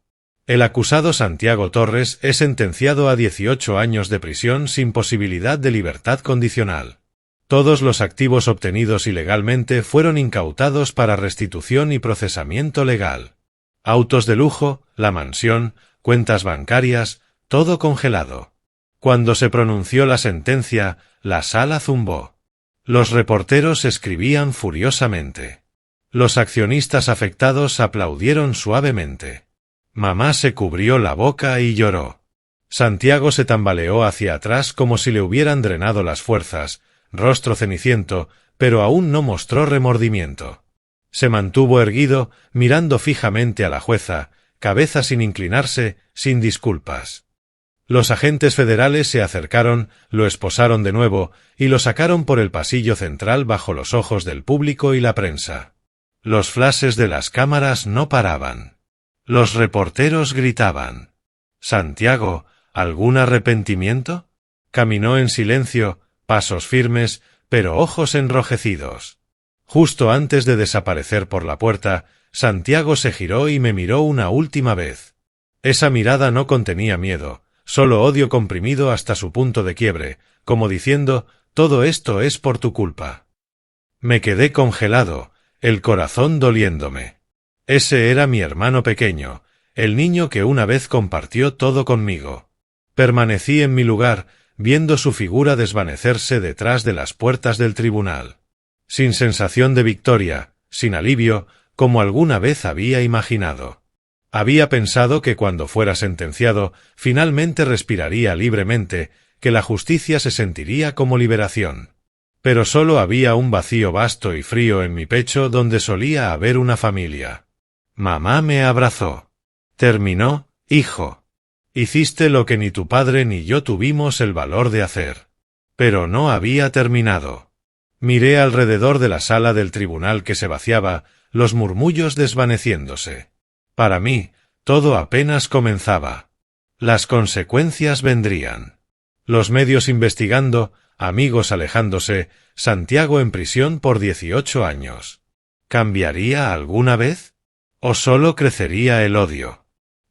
«El acusado Santiago Torres es sentenciado a 18 años de prisión sin posibilidad de libertad condicional. Todos los activos obtenidos ilegalmente fueron incautados para restitución y procesamiento legal. Autos de lujo, la mansión, cuentas bancarias, todo congelado». Cuando se pronunció la sentencia, la sala zumbó. Los reporteros escribían furiosamente. Los accionistas afectados aplaudieron suavemente. Mamá se cubrió la boca y lloró. Santiago se tambaleó hacia atrás como si le hubieran drenado las fuerzas, rostro ceniciento, pero aún no mostró remordimiento. Se mantuvo erguido, mirando fijamente a la jueza, cabeza sin inclinarse, sin disculpas. Los agentes federales se acercaron, lo esposaron de nuevo, y lo sacaron por el pasillo central bajo los ojos del público y la prensa. Los flashes de las cámaras no paraban. Los reporteros gritaban: «Santiago, ¿algún arrepentimiento?». Caminó en silencio, pasos firmes, pero ojos enrojecidos. Justo antes de desaparecer por la puerta, Santiago se giró y me miró una última vez. Esa mirada no contenía miedo, solo odio comprimido hasta su punto de quiebre, como diciendo: «Todo esto es por tu culpa». Me quedé congelado, el corazón doliéndome. Ese era mi hermano pequeño, el niño que una vez compartió todo conmigo. Permanecí en mi lugar, viendo su figura desvanecerse detrás de las puertas del tribunal. Sin sensación de victoria, sin alivio, como alguna vez había imaginado. Había pensado que cuando fuera sentenciado, finalmente respiraría libremente, que la justicia se sentiría como liberación. Pero solo había un vacío vasto y frío en mi pecho donde solía haber una familia. Mamá me abrazó. Terminó, hijo. Hiciste lo que ni tu padre ni yo tuvimos el valor de hacer. Pero no había terminado. Miré alrededor de la sala del tribunal que se vaciaba, los murmullos desvaneciéndose. Para mí, todo apenas comenzaba. Las consecuencias vendrían. Los medios investigando, amigos alejándose, Santiago en prisión por 18 años. ¿Cambiaría alguna vez? ¿O solo crecería el odio?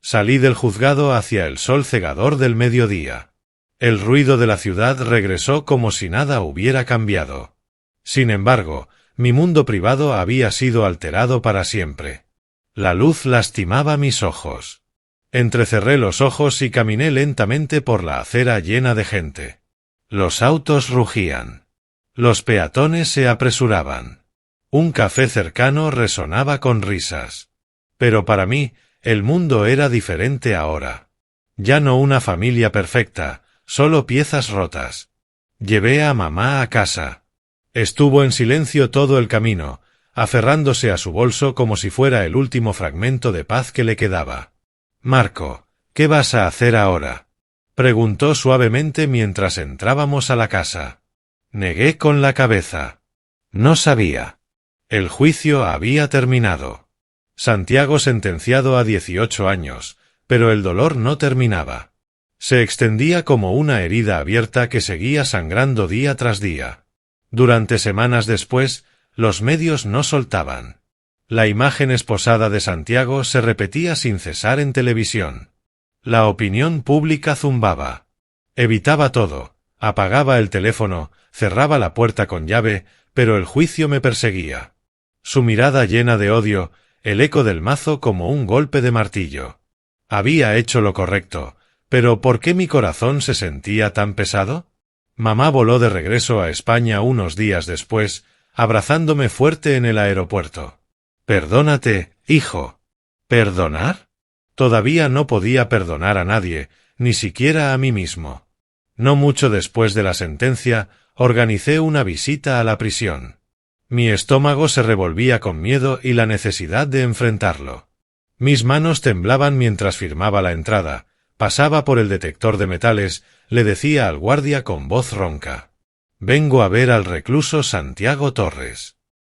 Salí del juzgado hacia el sol cegador del mediodía. El ruido de la ciudad regresó como si nada hubiera cambiado. Sin embargo, mi mundo privado había sido alterado para siempre. La luz lastimaba mis ojos. Entrecerré los ojos y caminé lentamente por la acera llena de gente. Los autos rugían. Los peatones se apresuraban. Un café cercano resonaba con risas. Pero para mí, el mundo era diferente ahora. Ya no una familia perfecta, solo piezas rotas. Llevé a mamá a casa. Estuvo en silencio todo el camino, aferrándose a su bolso como si fuera el último fragmento de paz que le quedaba. «Marco, ¿qué vas a hacer ahora?», preguntó suavemente mientras entrábamos a la casa. Negué con la cabeza. No sabía. El juicio había terminado. Santiago sentenciado a 18 años, pero el dolor no terminaba. Se extendía como una herida abierta que seguía sangrando día tras día. Durante semanas después, los medios no soltaban. La imagen esposada de Santiago se repetía sin cesar en televisión. La opinión pública zumbaba. Evitaba todo, apagaba el teléfono, cerraba la puerta con llave, pero el juicio me perseguía. Su mirada llena de odio, el eco del mazo como un golpe de martillo. Había hecho lo correcto, pero ¿por qué mi corazón se sentía tan pesado? Mamá voló de regreso a España unos días después, abrazándome fuerte en el aeropuerto. «Perdónate, hijo». ¿Perdonar? Todavía no podía perdonar a nadie, ni siquiera a mí mismo. No mucho después de la sentencia, organicé una visita a la prisión. Mi estómago se revolvía con miedo y la necesidad de enfrentarlo. Mis manos temblaban mientras firmaba la entrada, pasaba por el detector de metales, le decía al guardia con voz ronca: «Vengo a ver al recluso Santiago Torres».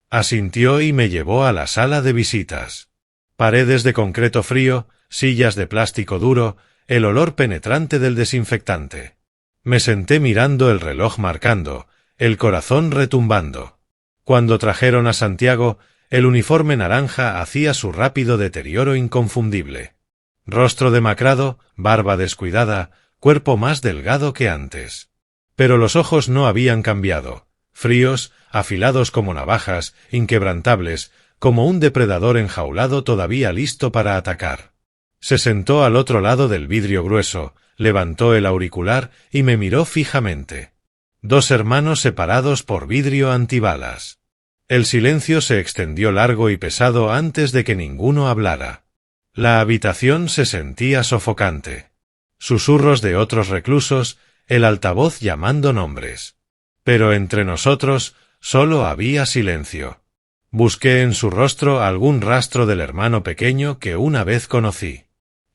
Asintió y me llevó a la sala de visitas. Paredes de concreto frío, sillas de plástico duro, el olor penetrante del desinfectante. Me senté mirando el reloj marcando, el corazón retumbando. Cuando trajeron a Santiago, el uniforme naranja hacía su rápido deterioro inconfundible. Rostro demacrado, barba descuidada, cuerpo más delgado que antes. Pero los ojos no habían cambiado, fríos, afilados como navajas, inquebrantables, como un depredador enjaulado todavía listo para atacar. Se sentó al otro lado del vidrio grueso, levantó el auricular y me miró fijamente. Dos hermanos separados por vidrio antibalas. El silencio se extendió largo y pesado antes de que ninguno hablara. La habitación se sentía sofocante. Susurros de otros reclusos, el altavoz llamando nombres. Pero entre nosotros solo había silencio. Busqué en su rostro algún rastro del hermano pequeño que una vez conocí.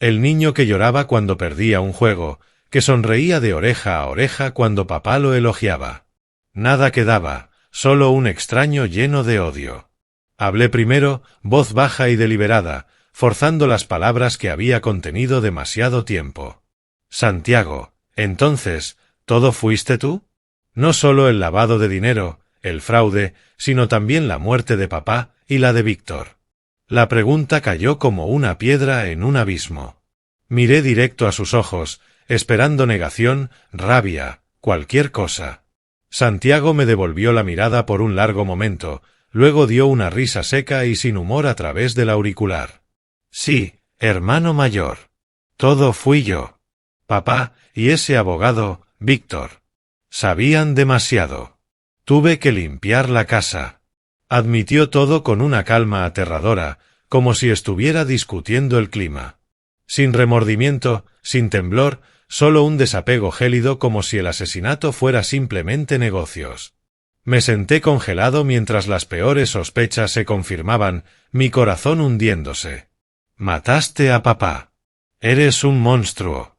El niño que lloraba cuando perdía un juego, que sonreía de oreja a oreja cuando papá lo elogiaba. Nada quedaba, solo un extraño lleno de odio. Hablé primero, voz baja y deliberada, forzando las palabras que había contenido demasiado tiempo. «Santiago, entonces, ¿todo fuiste tú? No solo el lavado de dinero, el fraude, sino también la muerte de papá y la de Víctor». La pregunta cayó como una piedra en un abismo. Miré directo a sus ojos, esperando negación, rabia, cualquier cosa. Santiago me devolvió la mirada por un largo momento, luego dio una risa seca y sin humor a través del auricular. «Sí, hermano mayor. Todo fui yo. Papá y ese abogado, Víctor. Sabían demasiado. Tuve que limpiar la casa». Admitió todo con una calma aterradora, como si estuviera discutiendo el clima. Sin remordimiento, sin temblor, solo un desapego gélido como si el asesinato fuera simplemente negocios. Me senté congelado mientras las peores sospechas se confirmaban, mi corazón hundiéndose. «Mataste a papá». Eres un monstruo.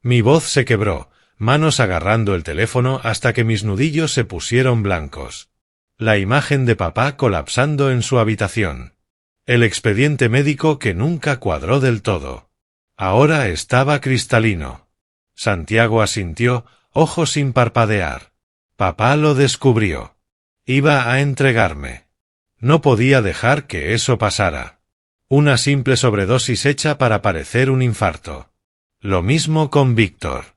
Mi voz se quebró, manos agarrando el teléfono hasta que mis nudillos se pusieron blancos. La imagen de papá colapsando en su habitación. El expediente médico que nunca cuadró del todo. Ahora estaba cristalino. Santiago asintió, ojos sin parpadear. Papá lo descubrió. Iba a entregarme. No podía dejar que eso pasara. Una simple sobredosis hecha para parecer un infarto. Lo mismo con Víctor.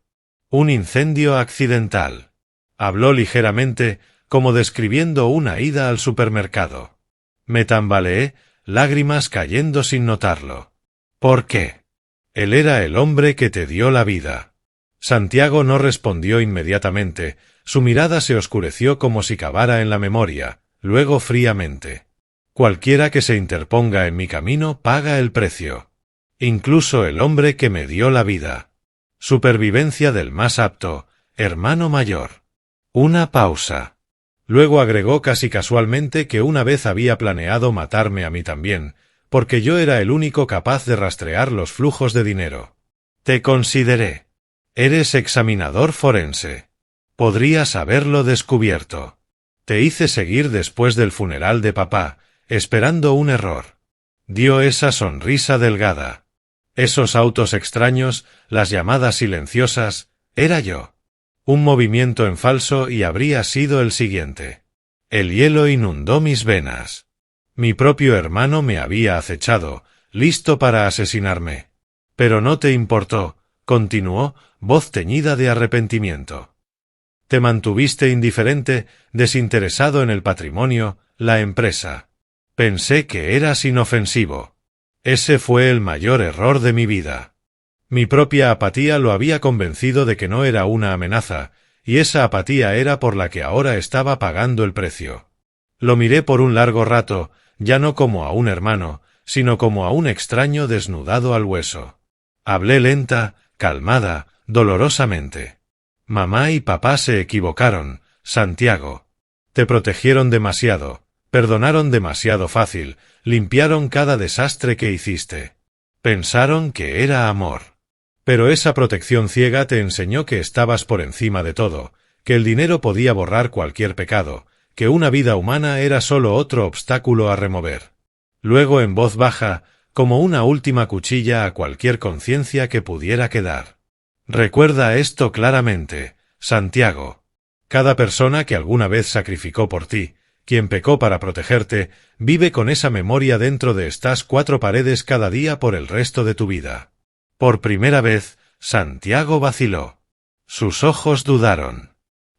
Un incendio accidental. Habló ligeramente, como describiendo una ida al supermercado. Me tambaleé, lágrimas cayendo sin notarlo. ¿Por qué? Él era el hombre que te dio la vida. Santiago no respondió inmediatamente, su mirada se oscureció como si cavara en la memoria, luego fríamente. Cualquiera que se interponga en mi camino paga el precio. Incluso el hombre que me dio la vida. Supervivencia del más apto, hermano mayor. Una pausa. Luego agregó casi casualmente que una vez había planeado matarme a mí también, porque yo era el único capaz de rastrear los flujos de dinero. Te consideré. Eres examinador forense. Podrías haberlo descubierto. Te hice seguir después del funeral de papá, esperando un error. Dio esa sonrisa delgada. Esos autos extraños, las llamadas silenciosas, era yo. Un movimiento en falso y habría sido el siguiente. El hielo inundó mis venas. Mi propio hermano me había acechado, listo para asesinarme. Pero no te importó, continuó, voz teñida de arrepentimiento. Te mantuviste indiferente, desinteresado en el patrimonio, la empresa. Pensé que eras inofensivo. Ese fue el mayor error de mi vida. Mi propia apatía lo había convencido de que no era una amenaza, y esa apatía era por la que ahora estaba pagando el precio. Lo miré por un largo rato, ya no como a un hermano, sino como a un extraño desnudado al hueso. Hablé lenta, calmada, dolorosamente. Mamá y papá se equivocaron, Santiago. Te protegieron demasiado, perdonaron demasiado fácil, limpiaron cada desastre que hiciste. Pensaron que era amor. Pero esa protección ciega te enseñó que estabas por encima de todo, que el dinero podía borrar cualquier pecado, que una vida humana era solo otro obstáculo a remover. Luego en voz baja, como una última cuchilla a cualquier conciencia que pudiera quedar. Recuerda esto claramente, Santiago. Cada persona que alguna vez sacrificó por ti, quien pecó para protegerte, vive con esa memoria dentro de estas cuatro paredes cada día por el resto de tu vida. Por primera vez, Santiago vaciló. Sus ojos dudaron.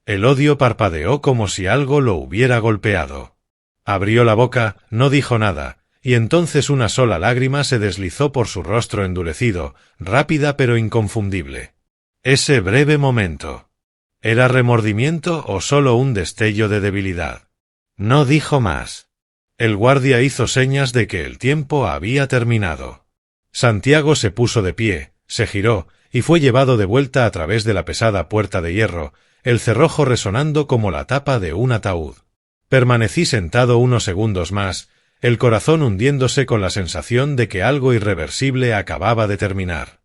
El odio parpadeó como si algo lo hubiera golpeado. Abrió la boca, no dijo nada, y entonces una sola lágrima se deslizó por su rostro endurecido, rápida pero inconfundible. Ese breve momento. ¿Era remordimiento o solo un destello de debilidad? No dijo más. El guardia hizo señas de que el tiempo había terminado. Santiago se puso de pie, se giró, y fue llevado de vuelta a través de la pesada puerta de hierro, el cerrojo resonando como la tapa de un ataúd. Permanecí sentado unos segundos más, el corazón hundiéndose con la sensación de que algo irreversible acababa de terminar.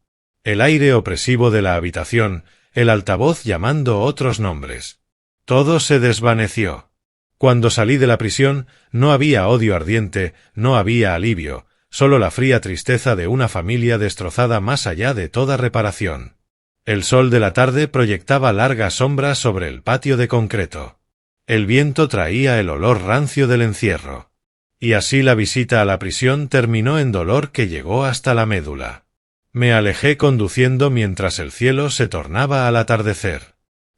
El aire opresivo de la habitación, el altavoz llamando otros nombres. Todo se desvaneció. Cuando salí de la prisión, no había odio ardiente, no había alivio, solo la fría tristeza de una familia destrozada más allá de toda reparación. El sol de la tarde proyectaba largas sombras sobre el patio de concreto. El viento traía el olor rancio del encierro. Y así la visita a la prisión terminó en dolor que llegó hasta la médula. Me alejé conduciendo mientras el cielo se tornaba al atardecer.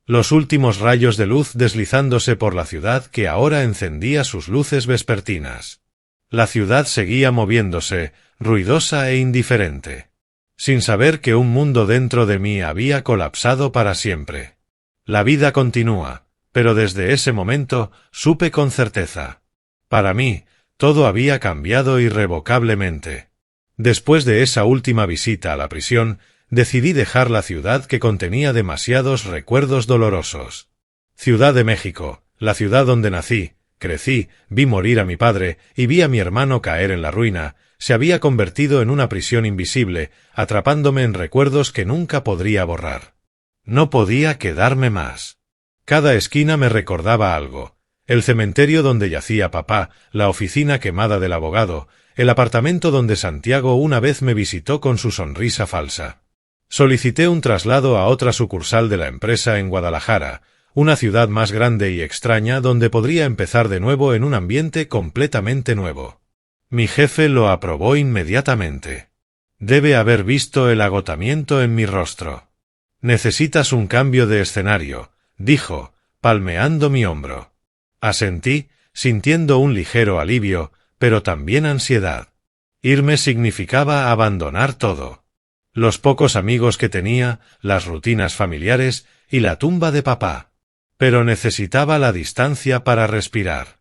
Los últimos rayos de luz deslizándose por la ciudad que ahora encendía sus luces vespertinas. La ciudad seguía moviéndose, ruidosa e indiferente. Sin saber que un mundo dentro de mí había colapsado para siempre. La vida continúa, pero desde ese momento supe con certeza. Para mí, todo había cambiado irrevocablemente. Después de esa última visita a la prisión, decidí dejar la ciudad que contenía demasiados recuerdos dolorosos. Ciudad de México, la ciudad donde nací, Crecí, vi morir a mi padre y vi a mi hermano caer en la ruina. Se había convertido en una prisión invisible, atrapándome en recuerdos que nunca podría borrar. No podía quedarme más. Cada esquina me recordaba algo. El cementerio donde yacía papá, la oficina quemada del abogado, el apartamento donde Santiago una vez me visitó con su sonrisa falsa. Solicité un traslado a otra sucursal de la empresa en Guadalajara, una ciudad más grande y extraña donde podría empezar de nuevo en un ambiente completamente nuevo. Mi jefe lo aprobó inmediatamente. Debe haber visto el agotamiento en mi rostro. Necesitas un cambio de escenario, dijo, palmeando mi hombro. Asentí, sintiendo un ligero alivio, pero también ansiedad. Irme significaba abandonar todo. Los pocos amigos que tenía, las rutinas familiares y la tumba de papá. Pero necesitaba la distancia para respirar.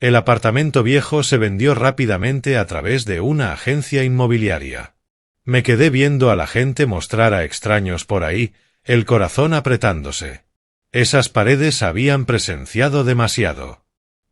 El apartamento viejo se vendió rápidamente a través de una agencia inmobiliaria. Me quedé viendo a la gente mostrar a extraños por ahí, el corazón apretándose. Esas paredes habían presenciado demasiado.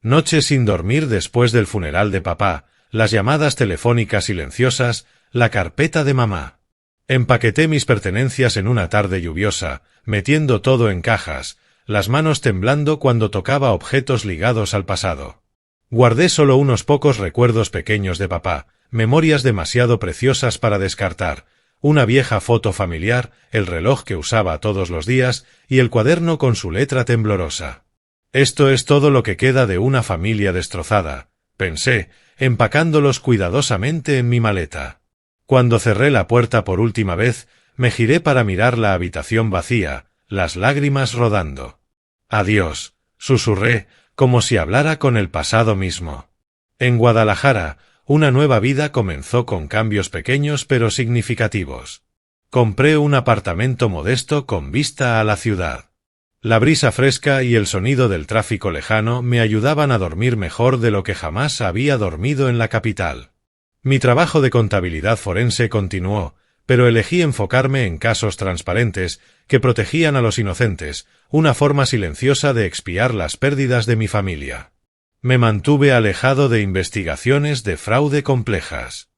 Noches sin dormir después del funeral de papá, las llamadas telefónicas silenciosas, la carpeta de mamá. Empaqueté mis pertenencias en una tarde lluviosa, metiendo todo en cajas, las manos temblando cuando tocaba objetos ligados al pasado. Guardé solo unos pocos recuerdos pequeños de papá, memorias demasiado preciosas para descartar, una vieja foto familiar, el reloj que usaba todos los días y el cuaderno con su letra temblorosa. Esto es todo lo que queda de una familia destrozada, pensé, empacándolos cuidadosamente en mi maleta. Cuando cerré la puerta por última vez, me giré para mirar la habitación vacía, las lágrimas rodando. Adiós, susurré, como si hablara con el pasado mismo. En Guadalajara, una nueva vida comenzó con cambios pequeños pero significativos. Compré un apartamento modesto con vista a la ciudad. La brisa fresca y el sonido del tráfico lejano me ayudaban a dormir mejor de lo que jamás había dormido en la capital. Mi trabajo de contabilidad forense continuó, pero elegí enfocarme en casos transparentes que protegían a los inocentes, una forma silenciosa de expiar las pérdidas de mi familia. Me mantuve alejado de investigaciones de fraude complejas.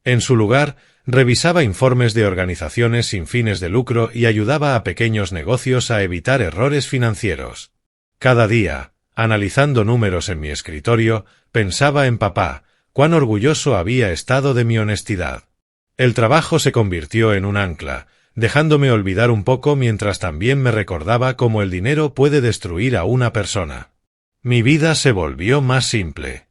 En su lugar, revisaba informes de organizaciones sin fines de lucro y ayudaba a pequeños negocios a evitar errores financieros. Cada día, analizando números en mi escritorio, pensaba en papá, cuán orgulloso había estado de mi honestidad. El trabajo se convirtió en un ancla, dejándome olvidar un poco mientras también me recordaba cómo el dinero puede destruir a una persona. Mi vida se volvió más simple.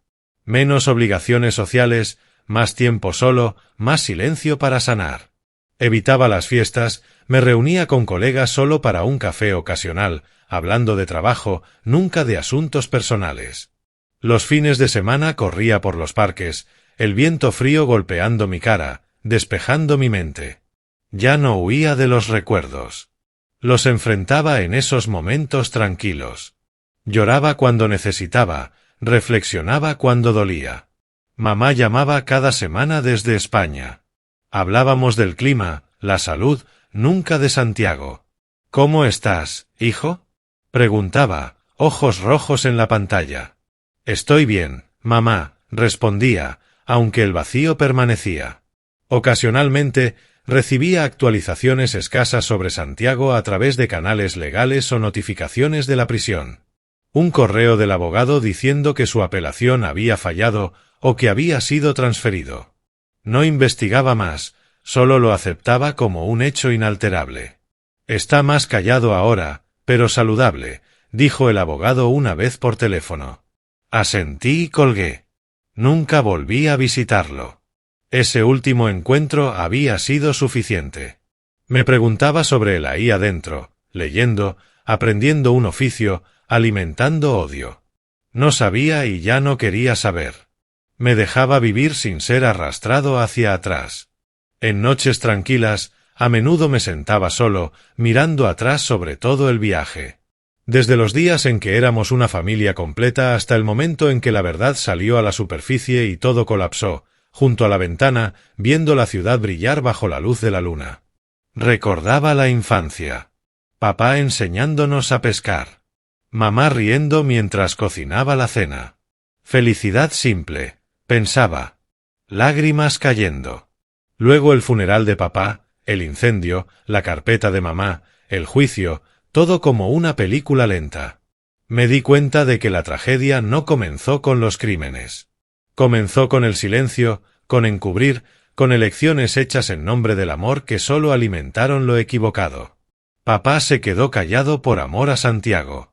Menos obligaciones sociales, más tiempo solo, más silencio para sanar. Evitaba las fiestas, me reunía con colegas solo para un café ocasional, hablando de trabajo, nunca de asuntos personales. Los fines de semana corría por los parques, el viento frío golpeando mi cara, despejando mi mente. Ya no huía de los recuerdos. Los enfrentaba en esos momentos tranquilos. Lloraba cuando necesitaba, reflexionaba cuando dolía. Mamá llamaba cada semana desde España. Hablábamos del clima, la salud, nunca de Santiago. ¿Cómo estás, hijo?, preguntaba, ojos rojos en la pantalla. Estoy bien, mamá, respondía, aunque el vacío permanecía. Ocasionalmente, recibía actualizaciones escasas sobre Santiago a través de canales legales o notificaciones de la prisión. Un correo del abogado diciendo que su apelación había fallado o que había sido transferido. No investigaba más, solo lo aceptaba como un hecho inalterable. Está más callado ahora, pero saludable, dijo el abogado una vez por teléfono. Asentí y colgué. Nunca volví a visitarlo. Ese último encuentro había sido suficiente. Me preguntaba sobre el ahí adentro, leyendo, aprendiendo un oficio, alimentando odio. No sabía y ya no quería saber. Me dejaba vivir sin ser arrastrado hacia atrás. En noches tranquilas, a menudo me sentaba solo, mirando atrás sobre todo el viaje. Desde los días en que éramos una familia completa hasta el momento en que la verdad salió a la superficie y todo colapsó, junto a la ventana, viendo la ciudad brillar bajo la luz de la luna. Recordaba la infancia. Papá enseñándonos a pescar. Mamá riendo mientras cocinaba la cena. Felicidad simple, pensaba. Lágrimas cayendo. Luego el funeral de papá, el incendio, la carpeta de mamá, el juicio, todo como una película lenta. Me di cuenta de que la tragedia no comenzó con los crímenes. Comenzó con el silencio, con encubrir, con elecciones hechas en nombre del amor que solo alimentaron lo equivocado. Papá se quedó callado por amor a Santiago.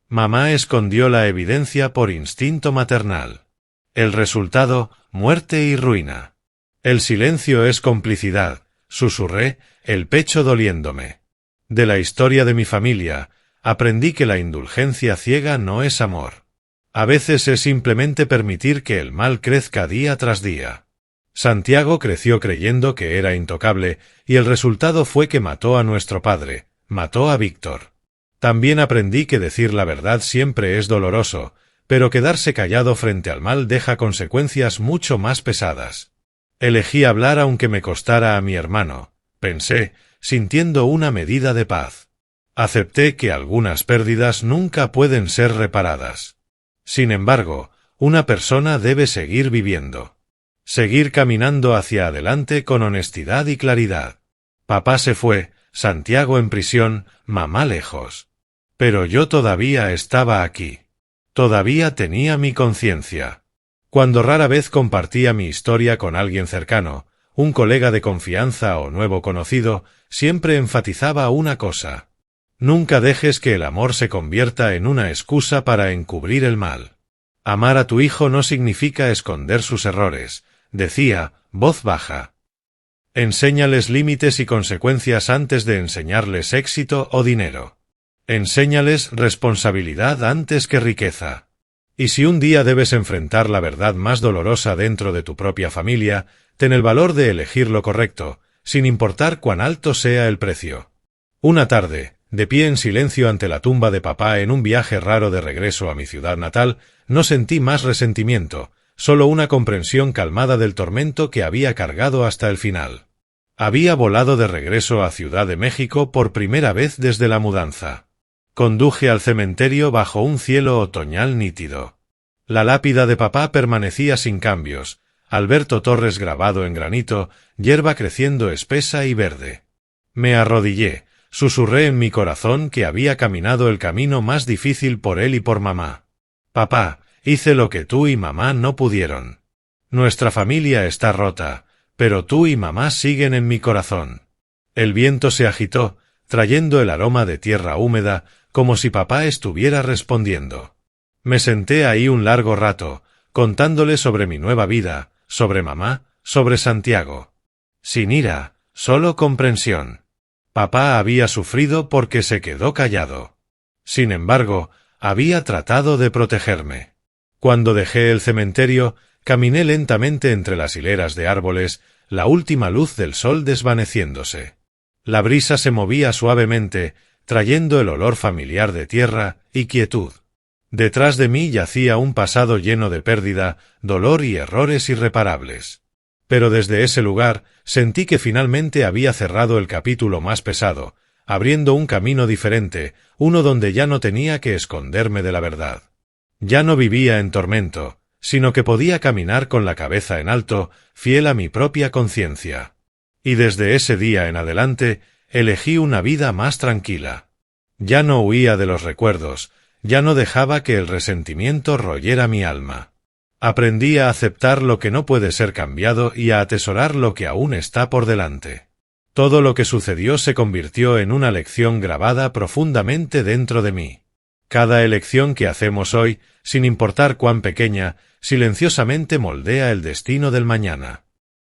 Mamá escondió la evidencia por instinto maternal. El resultado, muerte y ruina. El silencio es complicidad, susurré, el pecho doliéndome. De la historia de mi familia, aprendí que la indulgencia ciega no es amor. A veces es simplemente permitir que el mal crezca día tras día. Santiago creció creyendo que era intocable, y el resultado fue que mató a nuestro padre, mató a Víctor. También aprendí que decir la verdad siempre es doloroso, pero quedarse callado frente al mal deja consecuencias mucho más pesadas. Elegí hablar aunque me costara a mi hermano, pensé, sintiendo una medida de paz. Acepté que algunas pérdidas nunca pueden ser reparadas. Sin embargo, una persona debe seguir viviendo. Seguir caminando hacia adelante con honestidad y claridad. Papá se fue, Santiago en prisión, mamá lejos. Pero yo todavía estaba aquí. Todavía tenía mi conciencia. Cuando rara vez compartía mi historia con alguien cercano, un colega de confianza o nuevo conocido, siempre enfatizaba una cosa. Nunca dejes que el amor se convierta en una excusa para encubrir el mal. Amar a tu hijo no significa esconder sus errores, decía, voz baja. Enséñales límites y consecuencias antes de enseñarles éxito o dinero. Enséñales responsabilidad antes que riqueza. Y si un día debes enfrentar la verdad más dolorosa dentro de tu propia familia, ten el valor de elegir lo correcto, sin importar cuán alto sea el precio. Una tarde, de pie en silencio ante la tumba de papá en un viaje raro de regreso a mi ciudad natal, no sentí más resentimiento, solo una comprensión calmada del tormento que había cargado hasta el final. Había volado de regreso a Ciudad de México por primera vez desde la mudanza. Conduje al cementerio bajo un cielo otoñal nítido. La lápida de papá permanecía sin cambios, Alberto Torres grabado en granito, hierba creciendo espesa y verde. Me arrodillé, susurré en mi corazón que había caminado el camino más difícil por él y por mamá. Papá, hice lo que tú y mamá no pudieron. Nuestra familia está rota, pero tú y mamá siguen en mi corazón. El viento se agitó, trayendo el aroma de tierra húmeda, como si papá estuviera respondiendo. Me senté ahí un largo rato, contándole sobre mi nueva vida, sobre mamá, sobre Santiago. Sin ira, solo comprensión. Papá había sufrido porque se quedó callado. Sin embargo, había tratado de protegerme. Cuando dejé el cementerio, caminé lentamente entre las hileras de árboles, la última luz del sol desvaneciéndose. La brisa se movía suavemente, trayendo el olor familiar de tierra y quietud. Detrás de mí yacía un pasado lleno de pérdida, dolor y errores irreparables. Pero desde ese lugar sentí que finalmente había cerrado el capítulo más pesado, abriendo un camino diferente, uno donde ya no tenía que esconderme de la verdad. Ya no vivía en tormento, sino que podía caminar con la cabeza en alto, fiel a mi propia conciencia. Y desde ese día en adelante, elegí una vida más tranquila. Ya no huía de los recuerdos, ya no dejaba que el resentimiento royera mi alma. Aprendí a aceptar lo que no puede ser cambiado y a atesorar lo que aún está por delante. Todo lo que sucedió se convirtió en una lección grabada profundamente dentro de mí. Cada elección que hacemos hoy, sin importar cuán pequeña, silenciosamente moldea el destino del mañana.